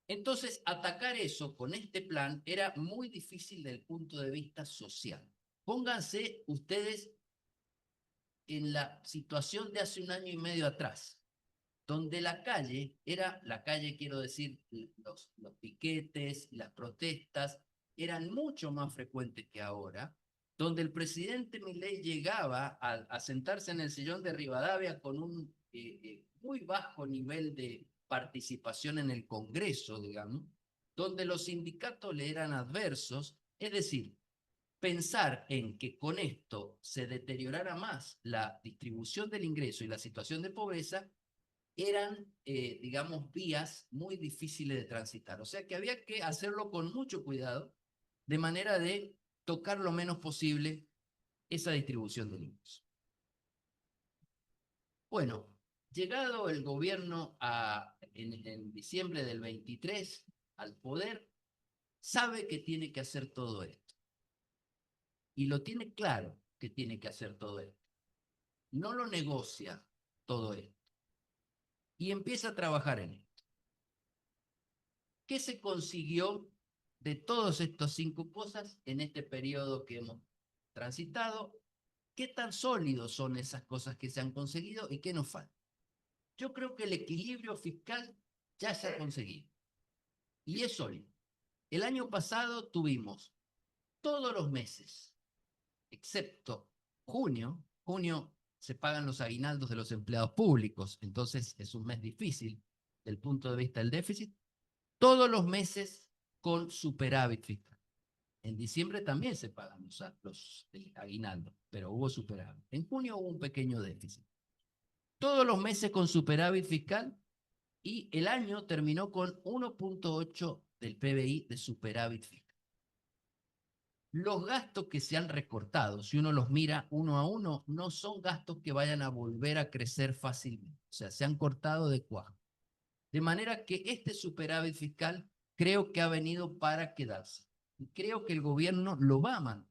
Entonces, atacar eso con este plan era muy difícil desde el punto de vista social. Pónganse ustedes en la situación de hace un año y medio atrás, donde la calle era, la calle quiero decir, los piquetes, las protestas, eran mucho más frecuentes que ahora, donde el presidente Milei llegaba a sentarse en el sillón de Rivadavia con un muy bajo nivel de participación en el Congreso, digamos, donde los sindicatos le eran adversos, es decir, pensar en que con esto se deteriorara más la distribución del ingreso y la situación de pobreza eran, digamos, vías muy difíciles de transitar. O sea que había que hacerlo con mucho cuidado, de manera de tocar lo menos posible esa distribución del ingreso. Bueno, llegado el gobierno en diciembre del 23 al poder, sabe que tiene que hacer todo esto. Y lo tiene claro que tiene que hacer todo esto. No lo negocia todo esto. Y empieza a trabajar en esto. ¿Qué se consiguió de todas estas 5 cosas en este periodo que hemos transitado? ¿Qué tan sólidos son esas cosas que se han conseguido y qué nos falta? Yo creo que el equilibrio fiscal ya se ha conseguido y es sólido. El año pasado tuvimos todos los meses, excepto junio se pagan los aguinaldos de los empleados públicos, entonces es un mes difícil desde el punto de vista del déficit, todos los meses con superávit fiscal. En diciembre también se pagan los aguinaldos, pero hubo superávit. En junio hubo un pequeño déficit. Todos los meses con superávit fiscal y el año terminó con 1.8 del PBI de superávit fiscal. Los gastos que se han recortado, si uno los mira uno a uno, no son gastos que vayan a volver a crecer fácilmente. O sea, se han cortado de cuajo. De manera que este superávit fiscal creo que ha venido para quedarse. Y creo que el gobierno lo va a mantener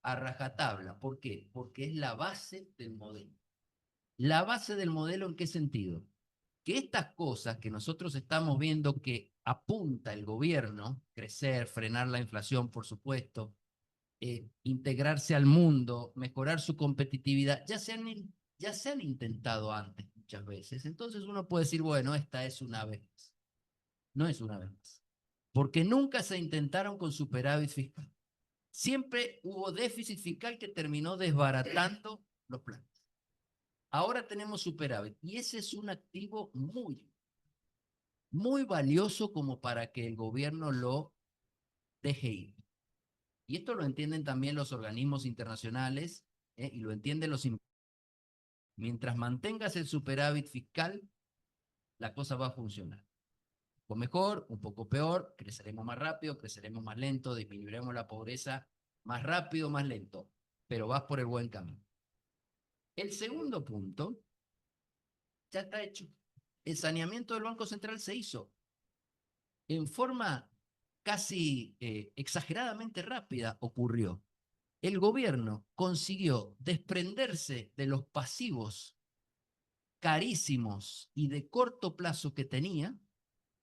a rajatabla. ¿Por qué? Porque es la base del modelo. ¿La base del modelo en qué sentido? Que estas cosas que nosotros estamos viendo que apunta el gobierno, crecer, frenar la inflación, por supuesto, integrarse al mundo, mejorar su competitividad, ya se han intentado antes muchas veces. Entonces uno puede decir, bueno, esta es una vez más. No es una vez más. Porque nunca se intentaron con superávit fiscal. Siempre hubo déficit fiscal que terminó desbaratando los planes. Ahora tenemos superávit y ese es un activo muy valioso como para que el gobierno lo deje ir. Y esto lo entienden también los organismos internacionales y lo entienden los. Mientras mantengas el superávit fiscal, la cosa va a funcionar. Un poco mejor, un poco peor, creceremos más rápido, creceremos más lento, disminuiremos la pobreza más rápido, más lento, pero vas por el buen camino. El segundo punto ya está hecho. El saneamiento del Banco Central se hizo en forma casi exageradamente rápida, ocurrió. El gobierno consiguió desprenderse de los pasivos carísimos y de corto plazo que tenía,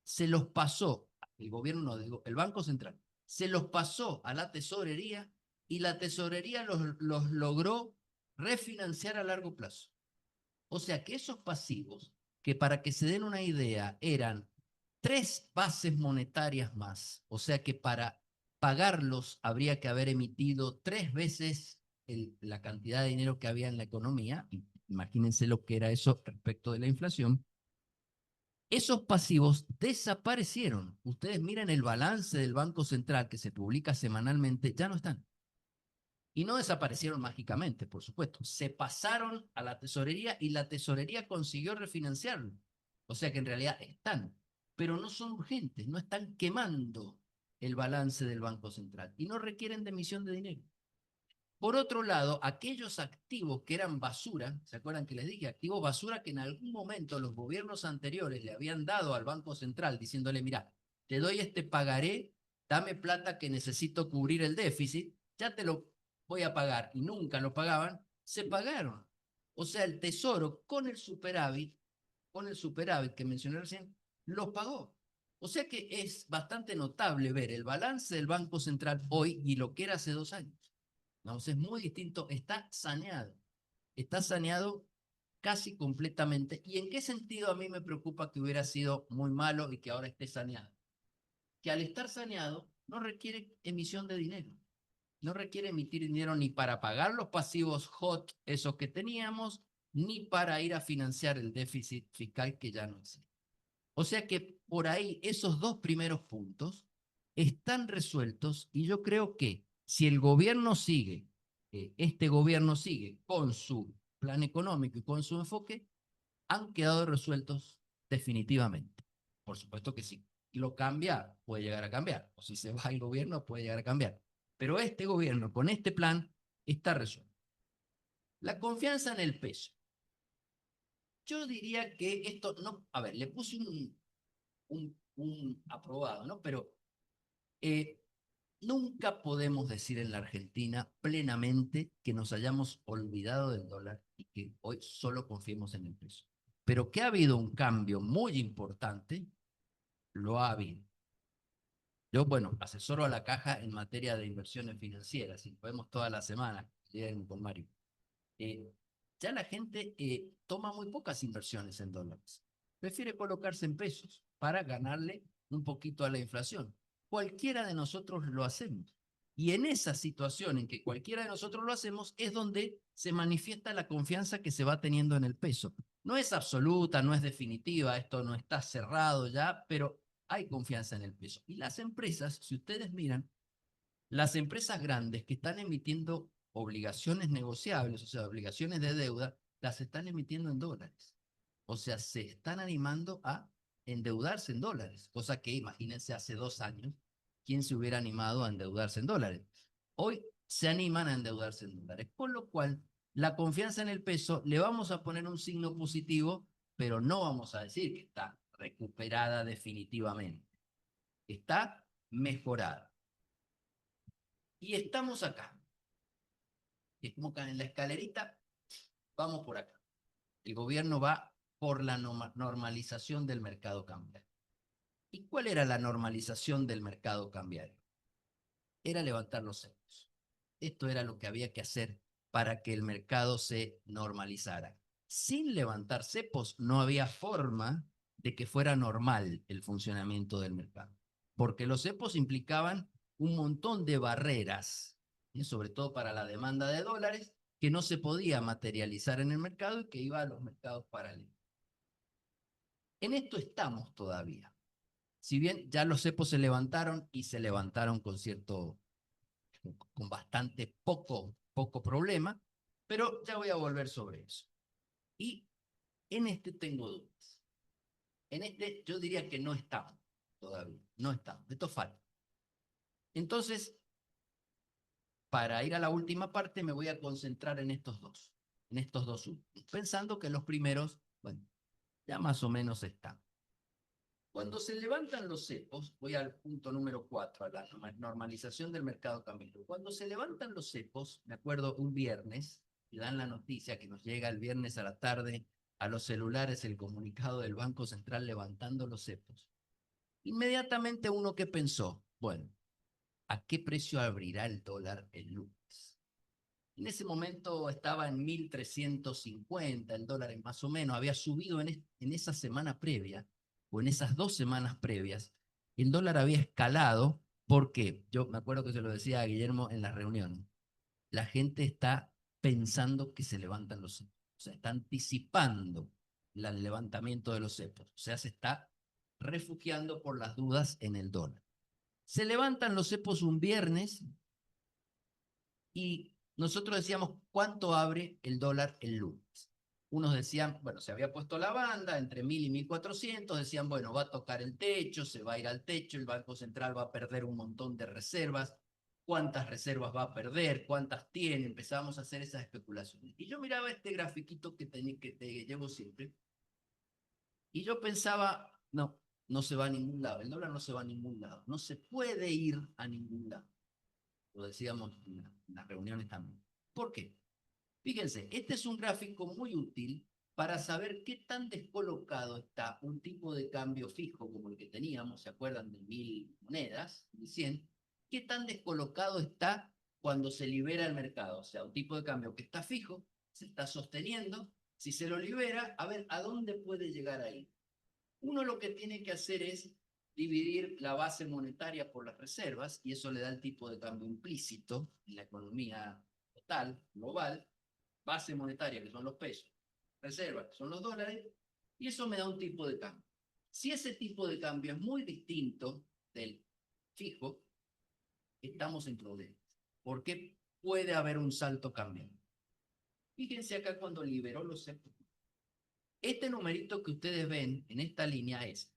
se los pasó, el gobierno, el Banco Central, se los pasó a la tesorería y la tesorería los logró refinanciar a largo plazo. O sea que esos pasivos, que para que se den una idea, eran 3 bases monetarias más, o sea que para pagarlos habría que haber emitido 3 veces la cantidad de dinero que había en la economía, imagínense lo que era eso respecto de la inflación, esos pasivos desaparecieron. Ustedes miren el balance del Banco Central que se publica semanalmente, ya no están. Y no desaparecieron mágicamente, por supuesto. Se pasaron a la tesorería y la tesorería consiguió refinanciarlo. O sea que en realidad están, pero no son urgentes, no están quemando el balance del Banco Central y no requieren de emisión de dinero. Por otro lado, aquellos activos que eran basura, ¿se acuerdan que les dije? Activos basura que en algún momento los gobiernos anteriores le habían dado al Banco Central diciéndole, mira, te doy este pagaré, dame plata que necesito cubrir el déficit, ya te lo voy a pagar, y nunca lo pagaban, se pagaron. O sea, el Tesoro con el superávit que mencioné recién, los pagó. O sea que es bastante notable ver el balance del Banco Central hoy y lo que era hace 2 años. Vamos, es muy distinto, está saneado casi completamente. ¿Y en qué sentido a mí me preocupa que hubiera sido muy malo y que ahora esté saneado? Que al estar saneado no requiere emisión de dinero, no requiere emitir dinero ni para pagar los pasivos hot, esos que teníamos, ni para ir a financiar el déficit fiscal que ya no existe. O sea que por ahí esos dos primeros puntos están resueltos y yo creo que si el gobierno sigue, este gobierno sigue con su plan económico y con su enfoque, han quedado resueltos definitivamente. Por supuesto que si lo cambia, puede llegar a cambiar. O si se va el gobierno, puede llegar a cambiar. Pero este gobierno, con este plan, está resuelto. La confianza en el peso. Yo diría que esto no, a ver, le puse un aprobado, ¿no? Pero eh, nunca podemos decir en la Argentina plenamente que nos hayamos olvidado del dólar y que hoy solo confiemos en el peso. Pero que ha habido un cambio muy importante, lo ha habido. Yo, bueno, asesoro a la caja en materia de inversiones financieras y lo vemos toda la semana con Mario. Eh, ya la gente toma muy pocas inversiones en dólares. Prefiere colocarse en pesos para ganarle un poquito a la inflación. Cualquiera de nosotros lo hacemos. Y en esa situación en que cualquiera de nosotros lo hacemos es donde se manifiesta la confianza que se va teniendo en el peso. No es absoluta, no es definitiva, esto no está cerrado ya, pero hay confianza en el peso. Y las empresas, si ustedes miran, las empresas grandes que están emitiendo obligaciones negociables, o sea, obligaciones de deuda, las están emitiendo en dólares. O sea, se están animando a endeudarse en dólares, cosa que imagínense hace 2 años, ¿quién se hubiera animado a endeudarse en dólares? Hoy se animan a endeudarse en dólares, con lo cual la confianza en el peso le vamos a poner un signo positivo, pero no vamos a decir que está recuperada definitivamente. Está mejorada. Y estamos acá. Es como que en la escalerita vamos por acá. El gobierno va por la normalización del mercado cambiario. ¿Y cuál era la normalización del mercado cambiario? Era levantar los cepos. Esto era lo que había que hacer para que el mercado se normalizara. Sin levantar cepos no había forma de que fuera normal el funcionamiento del mercado, porque los cepos implicaban un montón de barreras, sobre todo para la demanda de dólares, que no se podía materializar en el mercado y que iba a los mercados paralelos. En esto estamos todavía. Si bien ya los cepos se levantaron y se levantaron con bastante poco problema, pero ya voy a volver sobre eso. Y en este tengo dudas. En este yo diría que no estamos todavía, no estamos, esto falta. Entonces, para ir a la última parte me voy a concentrar en estos dos últimos, pensando que los primeros, bueno, ya más o menos están. Cuando se levantan los cepos, voy al punto número 4, a la normalización del mercado cambiario. Cuando se levantan los cepos, me acuerdo un viernes, y dan la noticia que nos llega el viernes a la tarde a los celulares el comunicado del Banco Central levantando los cepos. Inmediatamente uno que pensó, bueno, ¿a qué precio abrirá el dólar el lunes? En ese momento estaba en 1.350 el dólar más o menos, había subido en esa semana previa, o en esas 2 semanas previas, el dólar había escalado porque, yo me acuerdo que se lo decía a Guillermo en la reunión, la gente está pensando que se levantan los cepos, o sea, está anticipando el levantamiento de los cepos, o sea, se está refugiando por las dudas en el dólar. Se levantan los cepos un viernes y nosotros decíamos, ¿cuánto abre el dólar el lunes? Unos decían, bueno, se había puesto la banda entre 1.000 y 1.400, decían, bueno, va a tocar el techo, se va a ir al techo, el Banco Central va a perder un montón de reservas, ¿cuántas reservas va a perder? ¿Cuántas tiene? Empezamos a hacer esas especulaciones. Y yo miraba este grafiquito que te llevo siempre, y yo pensaba, no, no se va a ningún lado, el dólar no se va a ningún lado, no se puede ir a ningún lado. Lo decíamos en las reuniones también. ¿Por qué? Fíjense, este es un gráfico muy útil para saber qué tan descolocado está un tipo de cambio fijo como el que teníamos, ¿se acuerdan de 1000 monedas, 1100? ¿Qué tan descolocado está cuando se libera el mercado? O sea, un tipo de cambio que está fijo, se está sosteniendo, si se lo libera, a ver, ¿a dónde puede llegar ahí? Uno lo que tiene que hacer es dividir la base monetaria por las reservas, y eso le da el tipo de cambio implícito en la economía total, global, base monetaria, que son los pesos, reservas, que son los dólares, y eso me da un tipo de cambio. Si ese tipo de cambio es muy distinto del fijo, estamos en problemas, porque puede haber un salto cambiante. Fíjense acá cuando liberó los cepos. Este numerito que ustedes ven en esta línea es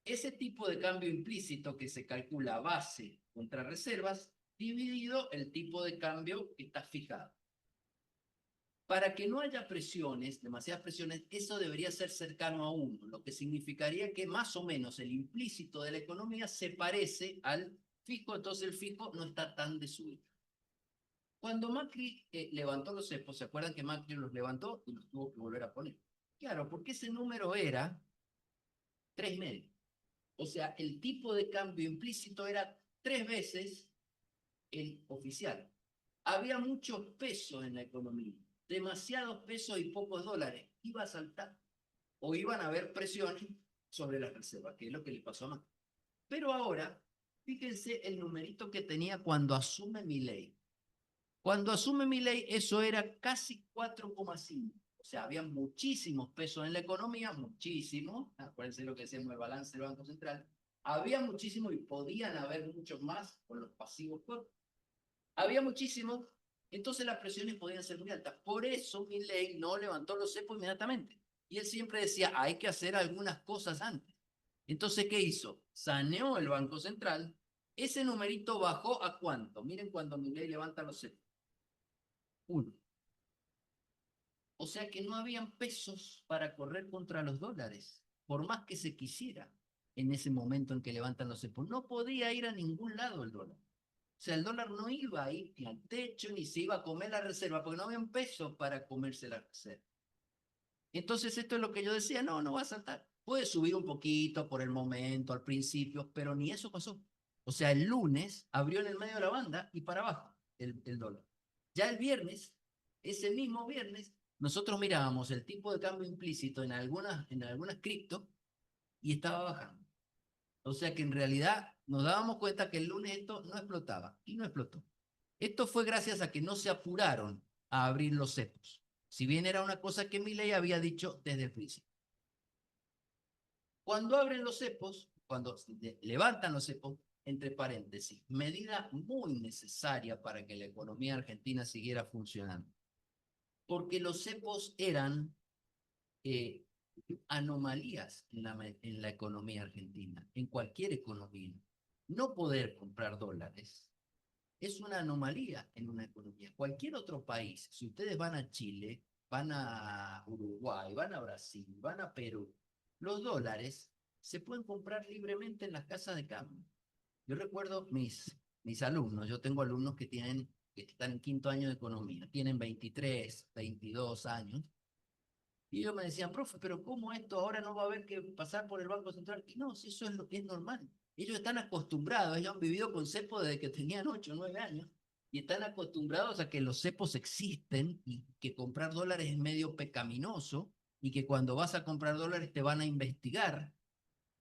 ese tipo de cambio implícito que se calcula base contra reservas dividido el tipo de cambio que está fijado. Para que no haya presiones, demasiadas presiones, eso debería ser cercano a 1, lo que significaría que más o menos el implícito de la economía se parece al fijo, entonces el fijo no está tan desubido. Cuando Macri levantó los cepos, ¿se acuerdan que Macri los levantó y los tuvo que volver a poner? Claro, porque ese número era 3,5. O sea, el tipo de cambio implícito era 3 veces el oficial. Había mucho peso en la economía, demasiados pesos y pocos dólares. Iba a saltar o iban a haber presiones sobre las reservas, que es lo que le pasó a Macri. Pero ahora, fíjense el numerito que tenía cuando asume Milei. Cuando asume Milei, eso era casi 4,5. O sea, había muchísimos pesos en la economía, muchísimos. Acuérdense lo que decíamos el balance del Banco Central. Había muchísimo y podían haber muchos más con los pasivos cortos. Había muchísimo, entonces las presiones podían ser muy altas. Por eso Milei no levantó los cepos inmediatamente. Y él siempre decía, hay que hacer algunas cosas antes. Entonces, ¿qué hizo? Saneó el Banco Central. Ese numerito bajó ¿a cuánto? Miren cuando Milei levanta los cepos. 1. O sea que no habían pesos para correr contra los dólares, por más que se quisiera en ese momento en que levantan los cepos. No podía ir a ningún lado el dólar. O sea, el dólar no iba a ir ni al techo ni se iba a comer la reserva, porque no habían pesos para comerse la reserva. Entonces, esto es lo que yo decía, no, no va a saltar. Puede subir un poquito por el momento, al principio, pero ni eso pasó. O sea, el lunes abrió en el medio de la banda y para abajo el dólar. Ya el viernes, ese mismo viernes, nosotros mirábamos el tipo de cambio implícito en algunas cripto y estaba bajando. O sea que en realidad nos dábamos cuenta que el lunes esto no explotaba y no explotó. Esto fue gracias a que no se apuraron a abrir los cepos. Si bien era una cosa que Milei había dicho desde el principio. Cuando abren los cepos, cuando levantan los cepos, entre paréntesis, medida muy necesaria para que la economía argentina siguiera funcionando. Porque los cepos eran eh, anomalías en la economía argentina, en cualquier economía. No poder comprar dólares es una anomalía en una economía. Cualquier otro país, si ustedes van a Chile, van a Uruguay, van a Brasil, van a Perú, los dólares se pueden comprar libremente en las casas de cambio. Yo recuerdo mis alumnos, yo tengo alumnos que están en quinto año de economía, tienen 23, 22 años, y ellos me decían, profe, pero ¿cómo esto ahora no va a haber que pasar por el Banco Central? Y no, si eso es lo que es normal. Ellos están acostumbrados, ellos han vivido con cepos desde que tenían 8 o 9 años, y están acostumbrados a que los cepos existen y que comprar dólares es medio pecaminoso, y que cuando vas a comprar dólares te van a investigar.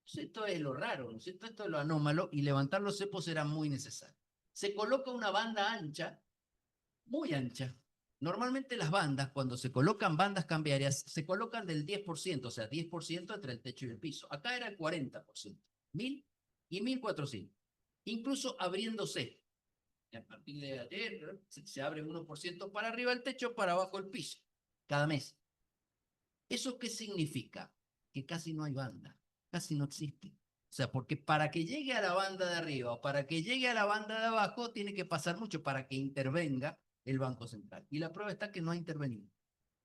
Entonces, esto es lo raro, ¿no es cierto? Esto es lo anómalo, y levantar los cepos era muy necesario. Se coloca una banda ancha, muy ancha. Normalmente las bandas, cuando se colocan bandas cambiarias, se colocan del 10%, o sea, 10% entre el techo y el piso. Acá era el 40%, 1000 y 1400. Incluso abriéndose. A partir de ayer se abre 1% para arriba el techo, para abajo el piso, cada mes. ¿Eso qué significa? Que casi no hay banda, casi no existe. O sea, porque para que llegue a la banda de arriba o para que llegue a la banda de abajo, tiene que pasar mucho para que intervenga el Banco Central. Y la prueba está que no ha intervenido.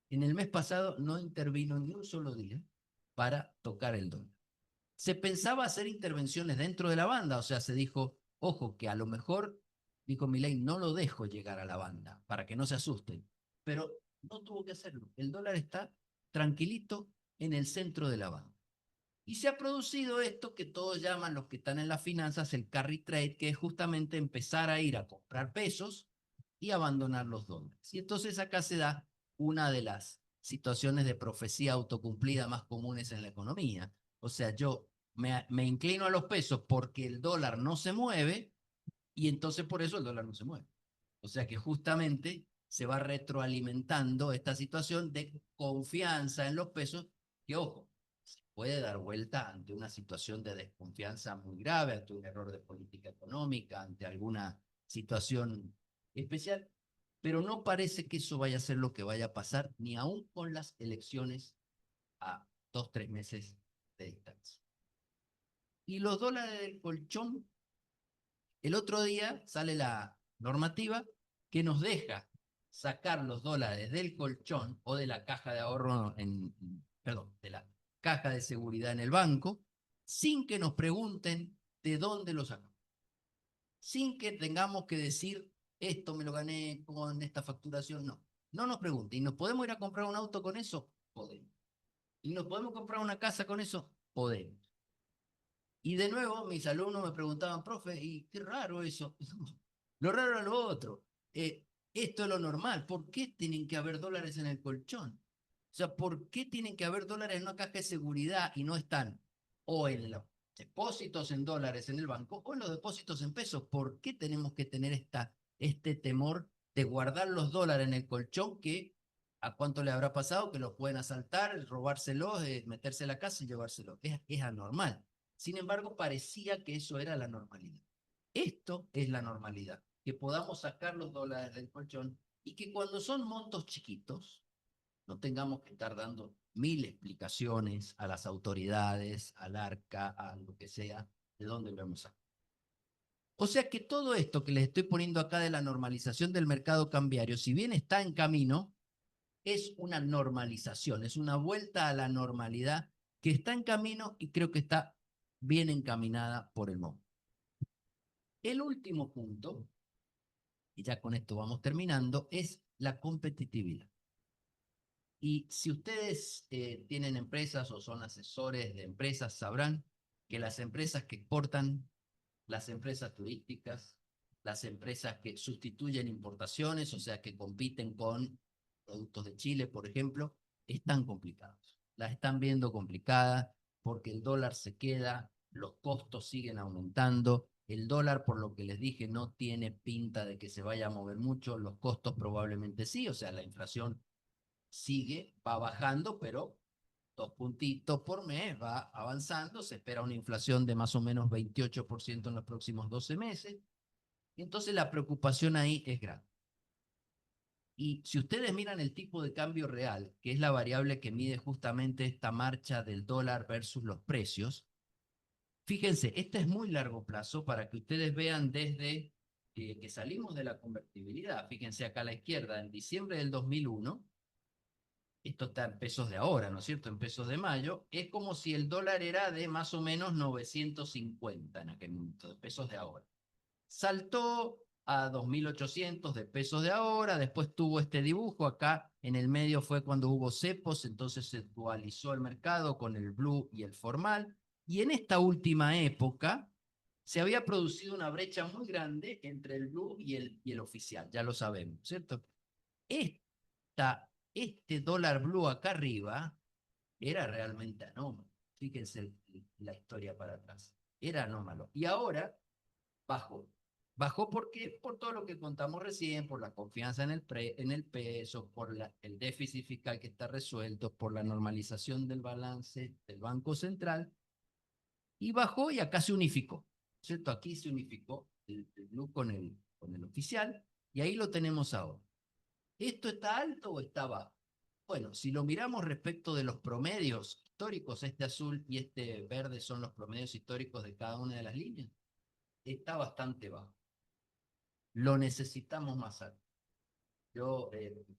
En el mes pasado no intervino ni un solo día para tocar el dólar. Se pensaba hacer intervenciones dentro de la banda, o sea, se dijo, ojo, que a lo mejor, dijo Milei, no lo dejo llegar a la banda para que no se asusten, pero no tuvo que hacerlo. El dólar está tranquilito en el centro de la banca. Y se ha producido esto que todos llaman, los que están en las finanzas, el carry trade, que es justamente empezar a ir a comprar pesos y abandonar los dólares. Y entonces acá se da una de las situaciones de profecía autocumplida más comunes en la economía. O sea, yo me inclino a los pesos porque el dólar no se mueve y entonces por eso el dólar no se mueve. O sea que justamente se va retroalimentando esta situación de confianza en los pesos que, ojo, puede dar vuelta ante una situación de desconfianza muy grave, ante un error de política económica, ante alguna situación especial, pero no parece que eso vaya a ser lo que vaya a pasar, ni aún con las elecciones a 2, 3 meses de distancia. Y los dólares del colchón, el otro día sale la normativa que nos deja sacar los dólares del colchón o de la caja de ahorro, perdón, de la caja de seguridad en el banco, sin que nos pregunten de dónde lo sacamos. Sin que tengamos que decir, esto me lo gané con esta facturación, no. No nos pregunten. ¿Y nos podemos ir a comprar un auto con eso? Podemos. ¿Y nos podemos comprar una casa con eso? Podemos. Y de nuevo, mis alumnos me preguntaban, profe, y qué raro eso. Lo raro era lo otro. Esto es lo normal. ¿Por qué tienen que haber dólares en el colchón? O sea, ¿por qué tienen que haber dólares en una caja de seguridad y no están o en los depósitos en dólares en el banco o en los depósitos en pesos? ¿Por qué tenemos que tener este temor de guardar los dólares en el colchón que a cuánto le habrá pasado que los pueden asaltar, robárselos, meterse a la casa y llevárselos? Es anormal. Sin embargo, parecía que eso era la normalidad. Esto es la normalidad, que podamos sacar los dólares del colchón y que cuando son montos chiquitos, no tengamos que estar dando 1000 explicaciones a las autoridades, al ARCA, a lo que sea, de dónde lo hemos sacado. O sea que todo esto que les estoy poniendo acá de la normalización del mercado cambiario, si bien está en camino, es una normalización, es una vuelta a la normalidad que está en camino y creo que está bien encaminada por el momento. El último punto, y ya con esto vamos terminando, es la competitividad. Y si ustedes tienen empresas o son asesores de empresas, sabrán que las empresas que exportan, las empresas turísticas, las empresas que sustituyen importaciones, o sea, que compiten con productos de Chile, por ejemplo, están complicados. Las están viendo complicadas porque el dólar se queda, los costos siguen aumentando, el dólar, por lo que les dije, no tiene pinta de que se vaya a mover mucho, los costos probablemente sí, o sea, la inflación sigue, va bajando, pero 2 puntitos por mes, va avanzando, se espera una inflación de más o menos 28% en los próximos 12 meses, entonces la preocupación ahí es grande. Y si ustedes miran el tipo de cambio real, que es la variable que mide justamente esta marcha del dólar versus los precios, fíjense, este es muy largo plazo para que ustedes vean desde que salimos de la convertibilidad. Fíjense acá a la izquierda, en diciembre del 2001, esto está en pesos de ahora, ¿no es cierto? En pesos de mayo, es como si el dólar era de más o menos 950 en aquel momento, de pesos de ahora. Saltó a 2.800 de pesos de ahora, después tuvo este dibujo, acá en el medio fue cuando hubo cepos, entonces se dualizó el mercado con el blue y el formal, y en esta última época se había producido una brecha muy grande entre el blue y el oficial, ya lo sabemos, ¿cierto? Este dólar blue acá arriba era realmente anómalo. Fíjense la historia para atrás. Era anómalo. Y ahora bajó. Bajó porque por todo lo que contamos recién, por la confianza en el peso, por el déficit fiscal que está resuelto, por la normalización del balance del Banco Central. Y bajó y acá se unificó. ¿Cierto? Aquí se unificó el blue con el oficial y ahí lo tenemos ahora. ¿Esto está alto o está bajo? Bueno, si lo miramos respecto de los promedios históricos, este azul y este verde son los promedios históricos de cada una de las líneas, está bastante bajo. Lo necesitamos más alto. Yo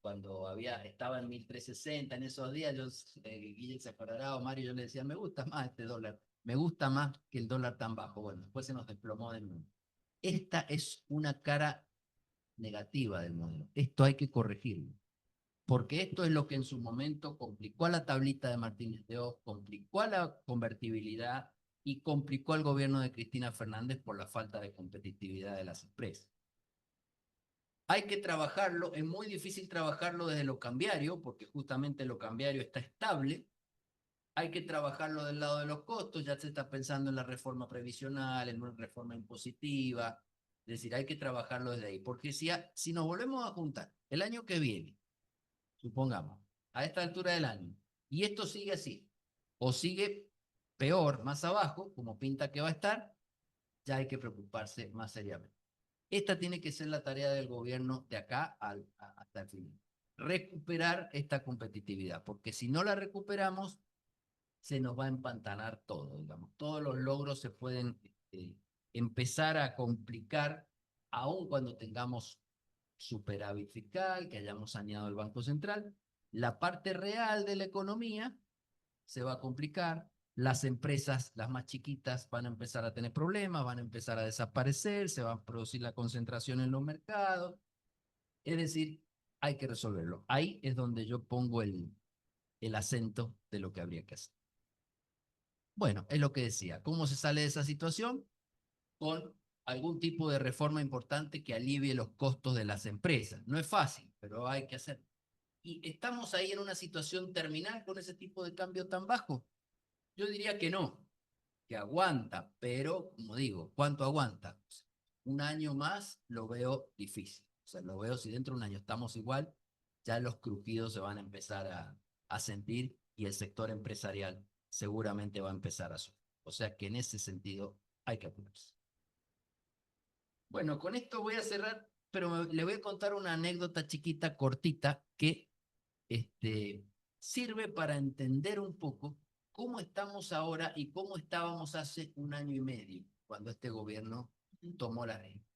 cuando estaba en 1360 en esos días, Guille se acordará o Mario, yo le decía, me gusta más este dólar, me gusta más que el dólar tan bajo. Bueno, después se nos desplomó de nuevo. Esta es una cara negativa del modelo. Esto hay que corregirlo. porque esto es lo que en su momento complicó a la tablita de Martínez de Oz, complicó a la convertibilidad y complicó al gobierno de Cristina Fernández por la falta de competitividad de las empresas. Hay que trabajarlo, es muy difícil trabajarlo desde lo cambiario, porque justamente lo cambiario está estable. Hay que trabajarlo del lado de los costos, ya se está pensando en la reforma previsional, en una reforma impositiva, es decir, hay que trabajarlo desde ahí, porque si nos volvemos a juntar el año que viene, supongamos, a esta altura del año, y esto sigue así, o sigue peor, más abajo, como pinta que va a estar, ya hay que preocuparse más seriamente. Esta tiene que ser la tarea del gobierno de acá hasta el final. Recuperar esta competitividad, porque si no la recuperamos, se nos va a empantanar todo, digamos. Todos los logros se pueden empezar a complicar, aun cuando tengamos superávit fiscal, que hayamos saneado el Banco Central. La parte real de la economía se va a complicar, las empresas, las más chiquitas, van a empezar a tener problemas, van a empezar a desaparecer, se va a producir la concentración en los mercados. Es decir, hay que resolverlo. Ahí es donde yo pongo el acento de lo que habría que hacer. Bueno, es lo que decía. ¿Cómo se sale de esa situación? Con algún tipo de reforma importante que alivie los costos de las empresas. No es fácil, pero hay que hacerlo. ¿Y estamos ahí en una situación terminal con ese tipo de cambio tan bajo? Yo diría que no, que aguanta, pero como digo, ¿cuánto aguanta? Un año más lo veo difícil. O sea, lo veo si dentro de un año estamos igual, ya los crujidos se van a empezar a sentir y el sector empresarial seguramente va a empezar a subir. O sea que en ese sentido hay que apurarse. Bueno, con esto voy a cerrar, pero le voy a contar una anécdota chiquita, cortita, que sirve para entender un poco cómo estamos ahora y cómo estábamos hace un año y medio, cuando este gobierno tomó la reina.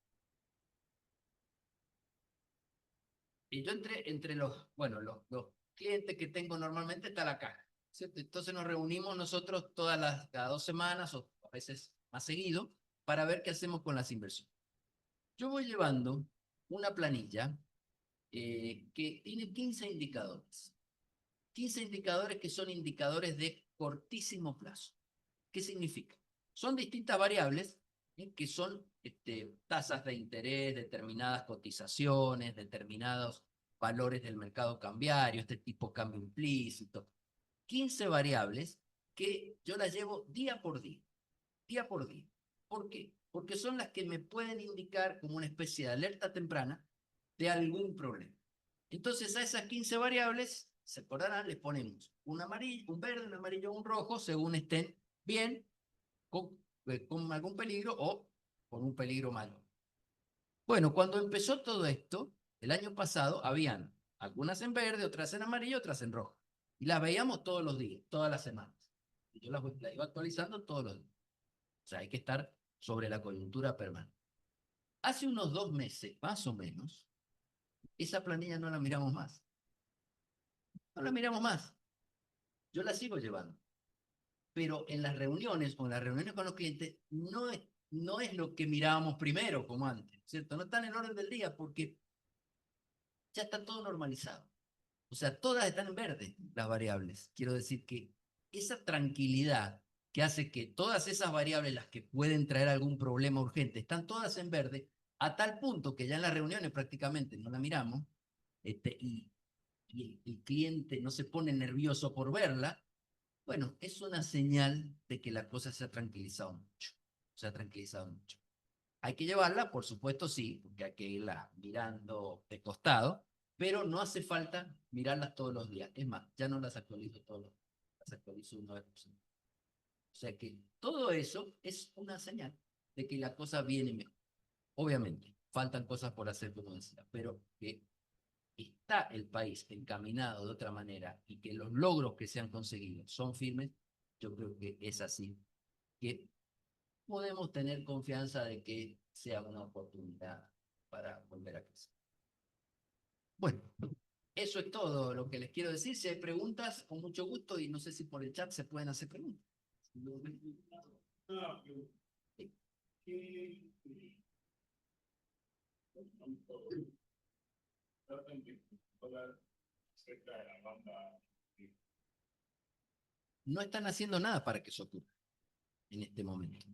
Y yo entre los, bueno, los clientes que tengo normalmente está la caja, ¿cierto? Entonces nos reunimos nosotros cada 2 semanas o a veces más seguido para ver qué hacemos con las inversiones. Yo voy llevando una planilla que tiene 15 indicadores. 15 indicadores que son indicadores de cortísimo plazo. ¿Qué significa? Son distintas variables que son tasas de interés, determinadas cotizaciones, determinados valores del mercado cambiario, este tipo de cambio implícito. 15 variables que yo las llevo día por día, día por día. ¿Por qué? Porque son las que me pueden indicar como una especie de alerta temprana de algún problema. Entonces a esas 15 variables, se acordarán, les ponemos un amarillo, un verde, un amarillo, un rojo, según estén bien, con algún peligro o con un peligro malo. Bueno, cuando empezó todo esto, el año pasado, habían algunas en verde, otras en amarillo, otras en rojo. Y las veíamos todos los días, todas las semanas. Y yo las iba actualizando todos los días. O sea, hay que estar sobre la coyuntura permanente. Hace unos 2 meses, más o menos, esa planilla no la miramos más. No la miramos más. Yo la sigo llevando. Pero en las reuniones o en las reuniones con los clientes no es lo que mirábamos primero como antes, ¿cierto? No están en orden del día porque ya está todo normalizado. O sea, todas están en verde las variables. Quiero decir que esa tranquilidad que hace que todas esas variables, las que pueden traer algún problema urgente, están todas en verde, a tal punto que ya en las reuniones prácticamente no la miramos, y el cliente no se pone nervioso por verla. Bueno, es una señal de que la cosa se ha tranquilizado mucho. Se ha tranquilizado mucho. Hay que llevarla, por supuesto, sí, porque hay que irla mirando de costado, pero no hace falta mirarlas todos los días. Es más, ya no las actualizo todos los días, las actualizo una vez por semana. O sea que todo eso es una señal de que la cosa viene mejor. Obviamente, faltan cosas por hacer, como decía, pero que está el país encaminado de otra manera y que los logros que se han conseguido son firmes, yo creo que es así, que podemos tener confianza de que sea una oportunidad para volver a crecer. Bueno, eso es todo lo que les quiero decir. Si hay preguntas, con mucho gusto, y no sé si por el chat se pueden hacer preguntas. No están haciendo nada para que eso ocurra en este momento.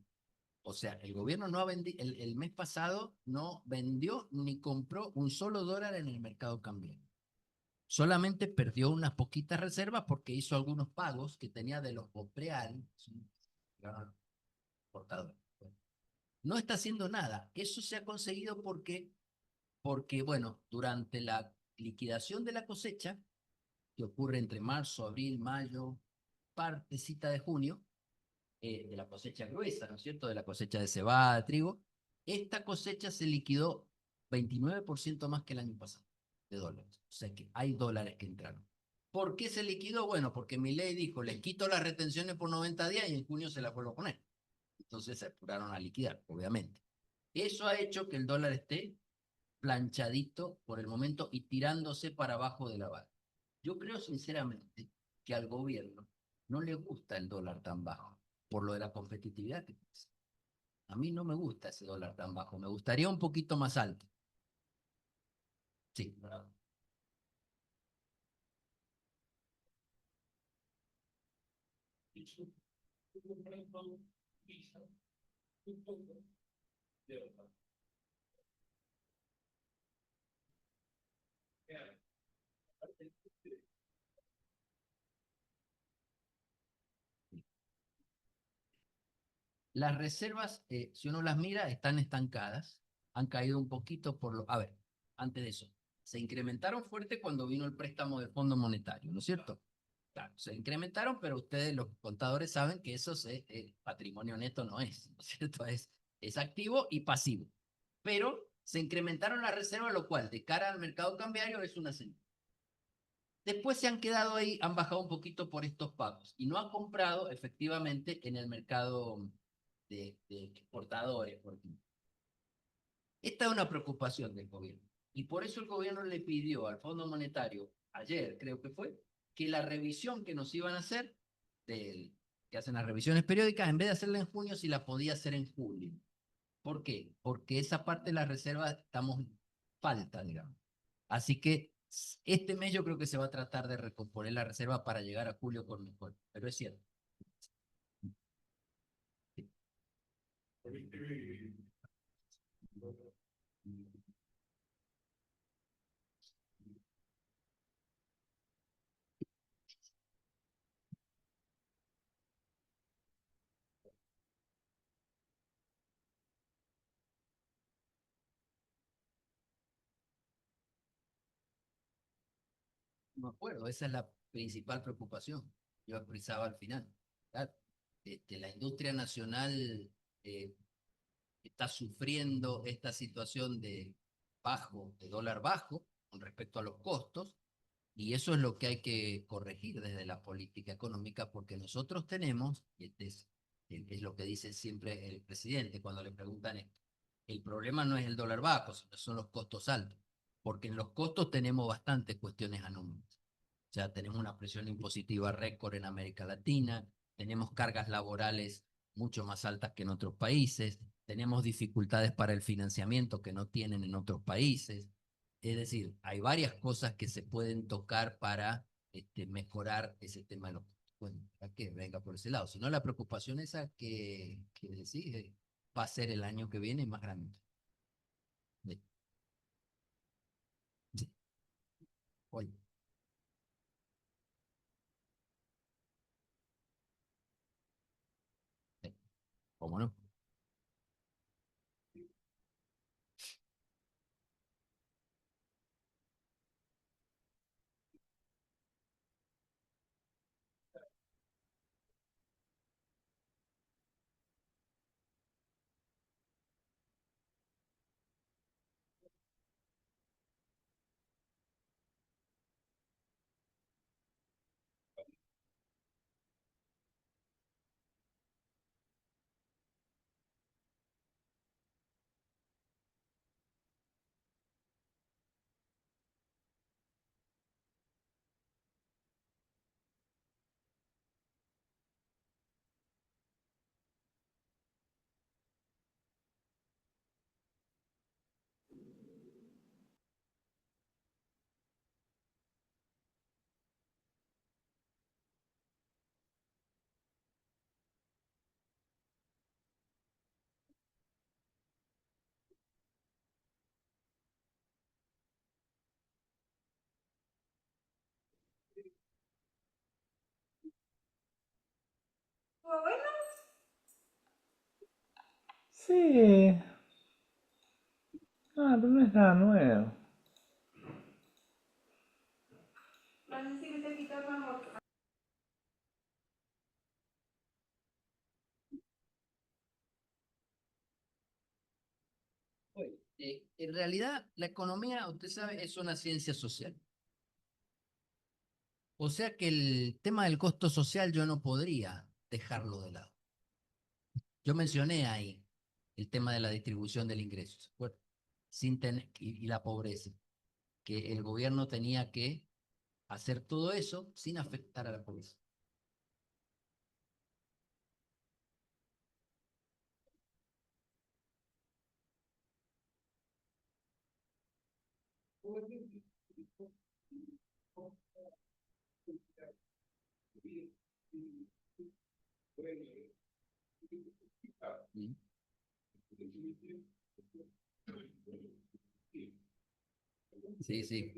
O sea, el gobierno no ha vendido, el mes pasado no vendió ni compró un solo dólar en el mercado cambiario. Solamente perdió unas poquitas reservas porque hizo algunos pagos que tenía de los OPREAL, portadores. No está haciendo nada. Eso se ha conseguido porque, bueno, durante la liquidación de la cosecha, que ocurre entre marzo, abril, mayo, partecita de junio, de la cosecha gruesa, ¿no es cierto? De la cosecha de cebada, de trigo, esta cosecha se liquidó 29% más que el año pasado de dólares. O sea que hay dólares que entraron. ¿Por qué se liquidó? Bueno, porque Milei dijo, les quito las retenciones por 90 días y en junio se las vuelvo a poner. Entonces se apuraron a liquidar, obviamente. Eso ha hecho que el dólar esté planchadito por el momento y tirándose para abajo de la barra. Yo creo sinceramente que al gobierno no le gusta el dólar tan bajo por lo de la competitividad que tiene. A mí no me gusta ese dólar tan bajo, me gustaría un poquito más alto. Sí, ¿verdad? Las reservas, si uno las mira, están estancadas, han caído un poquito por lo... A ver, antes de eso, se incrementaron fuerte cuando vino el préstamo del Fondo Monetario, ¿no es cierto? Claro, se incrementaron, pero ustedes, los contadores, saben que eso patrimonio neto no es, ¿no es cierto? Es activo y pasivo. Pero se incrementaron las reservas, lo cual, de cara al mercado cambiario, es una señal. Después se han quedado ahí, han bajado un poquito por estos pagos y no han comprado efectivamente en el mercado de exportadores, por ejemplo. Esta es una preocupación del gobierno y por eso el gobierno le pidió al Fondo Monetario, ayer creo que fue, que la revisión que nos iban a hacer, que hacen las revisiones periódicas, en vez de hacerla en junio, si la podía hacer en julio. ¿Por qué? Porque esa parte de la reserva estamos falta, digamos. Así que este mes yo creo que se va a tratar de recomponer la reserva para llegar a julio con mejor. Pero es cierto. Sí. No me acuerdo, esa es la principal preocupación. Yo expresaba al final. Claro, la industria nacional eh, está sufriendo esta situación de dólar bajo con respecto a los costos, y eso es lo que hay que corregir desde la política económica, porque nosotros tenemos, y este es lo que dice siempre el presidente cuando le preguntan esto, el problema no es el dólar bajo, sino son los costos altos, porque en los costos tenemos bastantes cuestiones anómalas. O sea, tenemos una presión impositiva récord en América Latina, tenemos cargas laborales mucho más altas que en otros países, tenemos dificultades para el financiamiento que no tienen en otros países. Es decir, hay varias cosas que se pueden tocar para mejorar ese tema de los... Bueno, para que venga por ese lado. Si no, la preocupación esa que decís va a ser el año que viene más grande. Sí, sí. Oye, sí, ¿cómo no? Sí, ah, pero no es nada nuevo. Bueno, en realidad, la economía, usted sabe, es una ciencia social. O sea que el tema del costo social yo no podría dejarlo de lado. Yo mencioné ahí el tema de la distribución del ingreso, ¿se acuerda? Sin tener, y la pobreza, que el gobierno tenía que hacer todo eso sin afectar a la pobreza. ¿Mm? Sí, sí.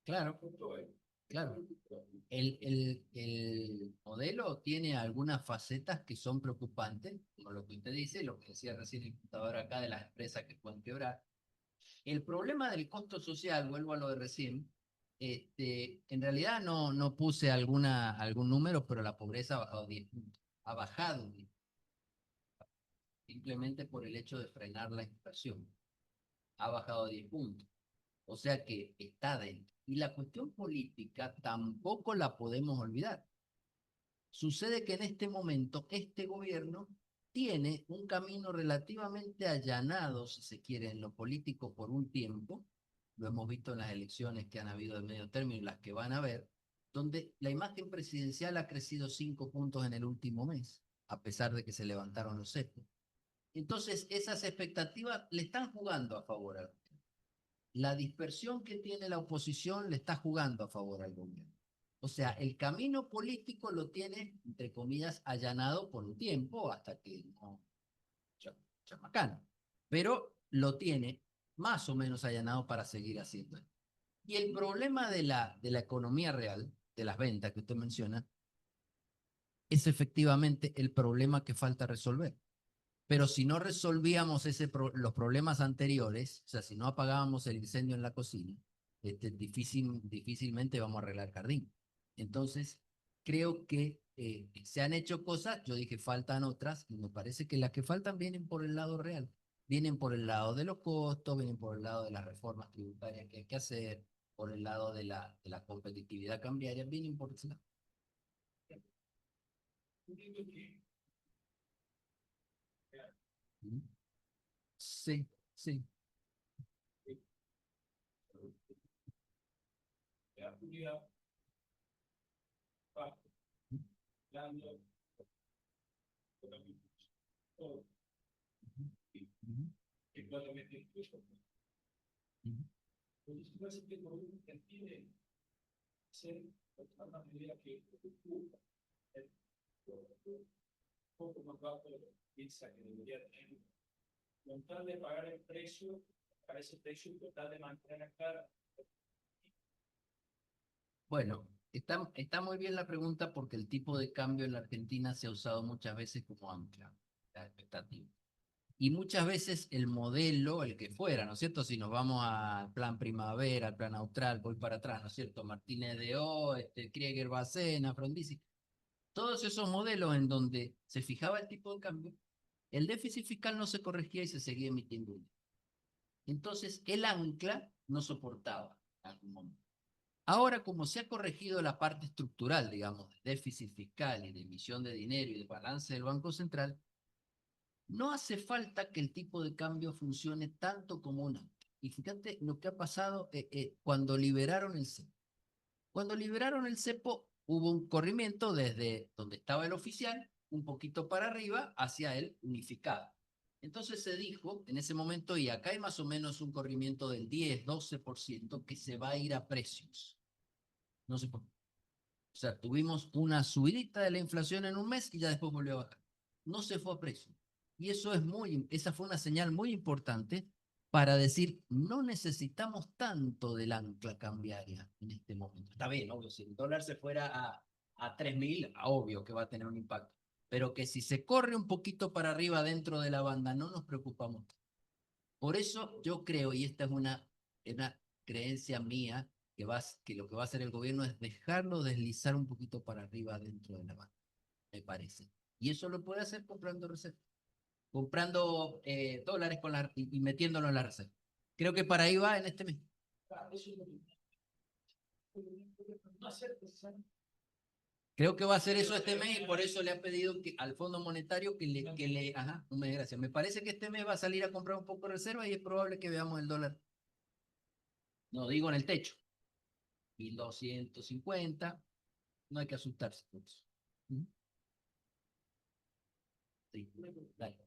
Claro, claro. El modelo tiene algunas facetas que son preocupantes, como lo que usted dice, lo que decía recién el contador acá de las empresas que pueden quebrar. El problema del costo social, vuelvo a lo de recién, en realidad no puse algún número, pero la pobreza ha bajado 10 puntos. Ha bajado 10, simplemente por el hecho de frenar la inflación. Ha bajado 10 puntos. O sea que está dentro. Y la cuestión política tampoco la podemos olvidar. Sucede que en este momento este gobierno tiene un camino relativamente allanado, si se quiere, en lo político por un tiempo. Lo hemos visto en las elecciones que han habido de medio término y las que van a haber, donde la imagen presidencial ha crecido 5 puntos en el último mes, a pesar de que se levantaron los cepos. Entonces, esas expectativas le están jugando a favor al gobierno. La dispersión que tiene la oposición le está jugando a favor al gobierno. O sea, el camino político lo tiene, entre comillas, allanado por un tiempo hasta que no, chamacano, pero lo tiene más o menos allanado para seguir haciendo. Y el problema de la economía real, de las ventas que usted menciona, es efectivamente el problema que falta resolver. Pero si no resolvíamos los problemas anteriores, o sea, si no apagábamos el incendio en la cocina, difícilmente vamos a arreglar el jardín. Entonces, creo que se han hecho cosas, yo dije faltan otras, y me parece que las que faltan vienen por el lado real, vienen por el lado de los costos, vienen por el lado de las reformas tributarias que hay que hacer, por el lado de la competitividad cambiaria, vienen por ese lado. ¿Mm? Sí, sí. Ujú. Ujú. Bueno, está muy bien la pregunta porque el tipo de cambio en la Argentina se ha usado muchas veces como ancla, la expectativa. Y muchas veces el modelo, el que fuera, ¿no es cierto? Si nos vamos al plan primavera, al plan austral, voy para atrás, ¿no es cierto? Martínez de O, Krieger Bacena, Frondizi, todos esos modelos en donde se fijaba el tipo de cambio, el déficit fiscal no se corregía y se seguía emitiendo. Entonces, el ancla no soportaba en algún momento. Ahora, como se ha corregido la parte estructural, digamos, de déficit fiscal y de emisión de dinero y de balance del Banco Central, no hace falta que el tipo de cambio funcione tanto como un ancla. Y fíjate lo que ha pasado cuando liberaron el cepo. Cuando liberaron el cepo, hubo un corrimiento desde donde estaba el oficial, un poquito para arriba, hacia el unificado. Entonces se dijo en ese momento, y acá hay más o menos un corrimiento del 10-12% que se va a ir a precios. No sé por qué. O sea, tuvimos una subidita de la inflación en un mes y ya después volvió a bajar. No se fue a precio. Y esa fue una señal muy importante para decir, no necesitamos tanto del ancla cambiaria en este momento. Está bien, obvio, si el dólar se fuera a a 3.000, obvio que va a tener un impacto. Pero que si se corre un poquito para arriba dentro de la banda, no nos preocupamos. Por eso yo creo, y esta es una creencia mía, que lo que va a hacer el gobierno es dejarlo deslizar un poquito para arriba dentro de la banda, me parece. Y eso lo puede hacer comprando reservas, comprando dólares y metiéndolo en la reserva. Creo que para ahí va en este mes. Creo que va a hacer eso este mes y por eso le ha pedido al Fondo Monetario ajá, un mes, gracias. Me parece que este mes va a salir a comprar un poco de reserva y es probable que veamos el dólar. No digo en el techo. 1.250. No hay que asustarse por eso. Sí, dale.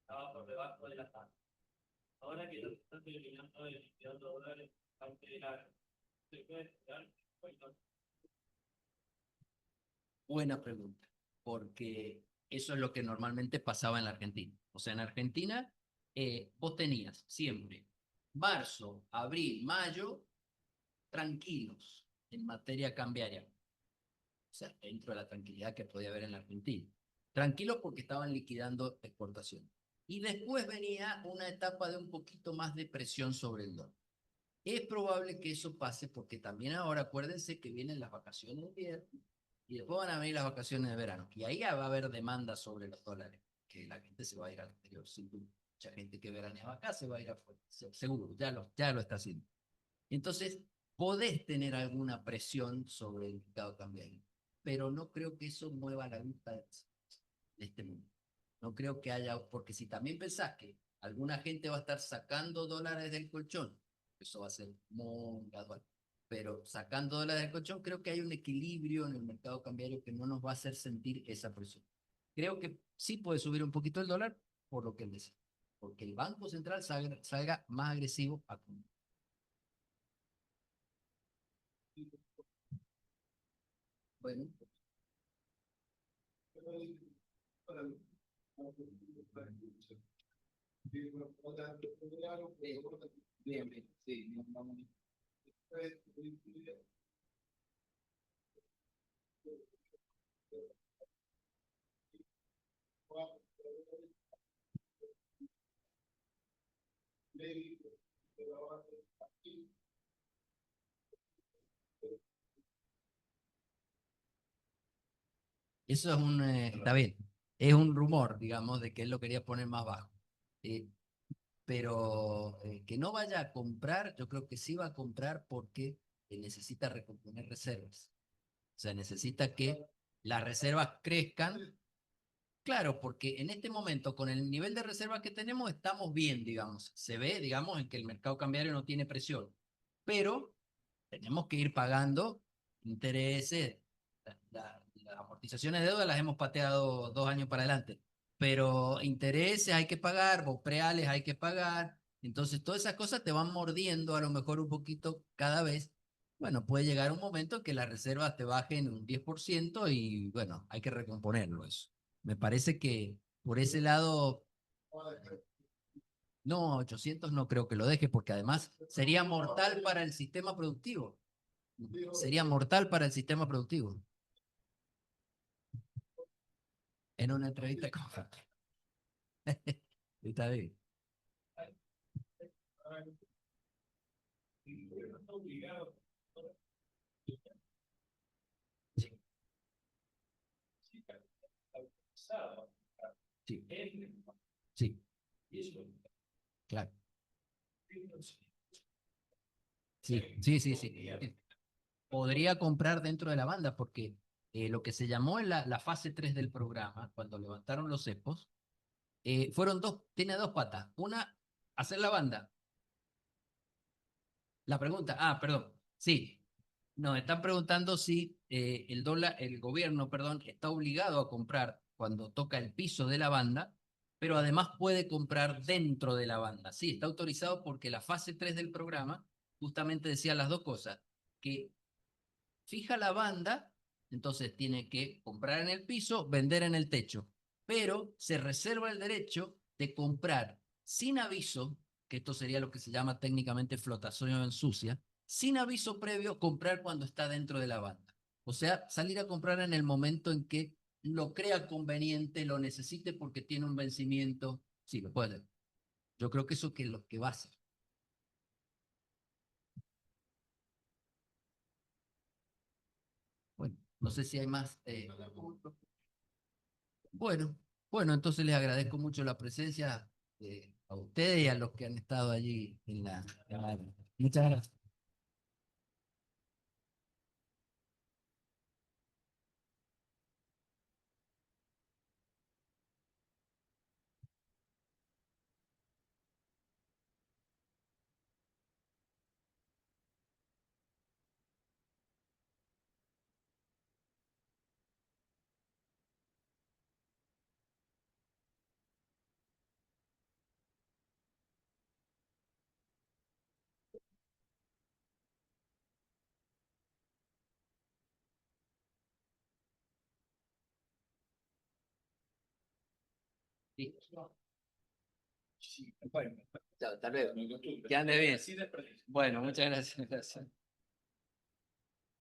Estaba por debajo de la tasa. Ahora que lo están eliminando de $22, aunque se puede esperar. Buena pregunta, porque eso es lo que normalmente pasaba en la Argentina. O sea, en Argentina vos tenías siempre marzo, abril, mayo, tranquilos en materia cambiaria. O sea, dentro de la tranquilidad que podía haber en la Argentina. Tranquilos porque estaban liquidando exportación. Y después venía una etapa de un poquito más de presión sobre el dólar. Es probable que eso pase porque también ahora acuérdense que vienen las vacaciones de invierno y después van a venir las vacaciones de verano. Y ahí va a haber demanda sobre los dólares, que la gente se va a ir al exterior, sin duda. Mucha gente que veraneaba acá se va a ir afuera, seguro, ya lo está haciendo. Entonces, podés tener alguna presión sobre el mercado cambiario, pero no creo que eso mueva la vista de este mundo. No creo que haya, porque si también pensás que alguna gente va a estar sacando dólares del colchón, eso va a ser muy gradual, pero sacando dólares del colchón, creo que hay un equilibrio en el mercado cambiario que no nos va a hacer sentir esa presión. Creo que sí puede subir un poquito el dólar, por lo que él decía, porque el Banco Central salga más agresivo a comprar. Bueno. Bien, bien, sí, vamos. Eso es está bien, es un rumor, digamos, de que él lo quería poner más bajo. Pero que no vaya a comprar, yo creo que sí va a comprar porque necesita recomponer reservas. O sea, necesita que las reservas crezcan. Claro, porque en este momento, con el nivel de reservas que tenemos, estamos bien, digamos. Se ve, digamos, en que el mercado cambiario no tiene presión. Pero tenemos que ir pagando intereses. Las amortizaciones de deuda las hemos pateado 2 años para adelante. Pero intereses hay que pagar, preales hay que pagar. Entonces, todas esas cosas te van mordiendo a lo mejor un poquito cada vez. Bueno, puede llegar un momento en que las reservas te bajen un 10% y bueno, hay que recomponerlo eso. Me parece que por ese lado, no, 800 no creo que lo deje porque además sería mortal para el sistema productivo. Sería mortal para el sistema productivo. En una entrevista con Está bien. Sí. Sí. Claro. Sí, sí, sí, sí. Podría comprar dentro de la banda porque lo que se llamó en la fase 3 del programa, cuando levantaron los cepos, tiene dos patas. Una, hacer la banda. La pregunta, perdón, sí, nos están preguntando si el gobierno, perdón, está obligado a comprar cuando toca el piso de la banda, pero además puede comprar dentro de la banda. Sí, está autorizado porque la fase 3 del programa justamente decía las dos cosas, que fija la banda, entonces tiene que comprar en el piso, vender en el techo, pero se reserva el derecho de comprar sin aviso, que esto sería lo que se llama técnicamente flotación sucia, sin aviso previo, comprar cuando está dentro de la banda. O sea, salir a comprar en el momento en que lo crea conveniente, lo necesite porque tiene un vencimiento. Sí, lo puede hacer. Yo creo que eso que es lo que va a hacer. Bueno, no sé si hay más. Bueno, bueno, entonces les agradezco mucho la presencia a ustedes y a los que han estado allí en la. Muchas gracias. Sí. Chao, hasta luego. Que ande bien. Bueno, muchas gracias.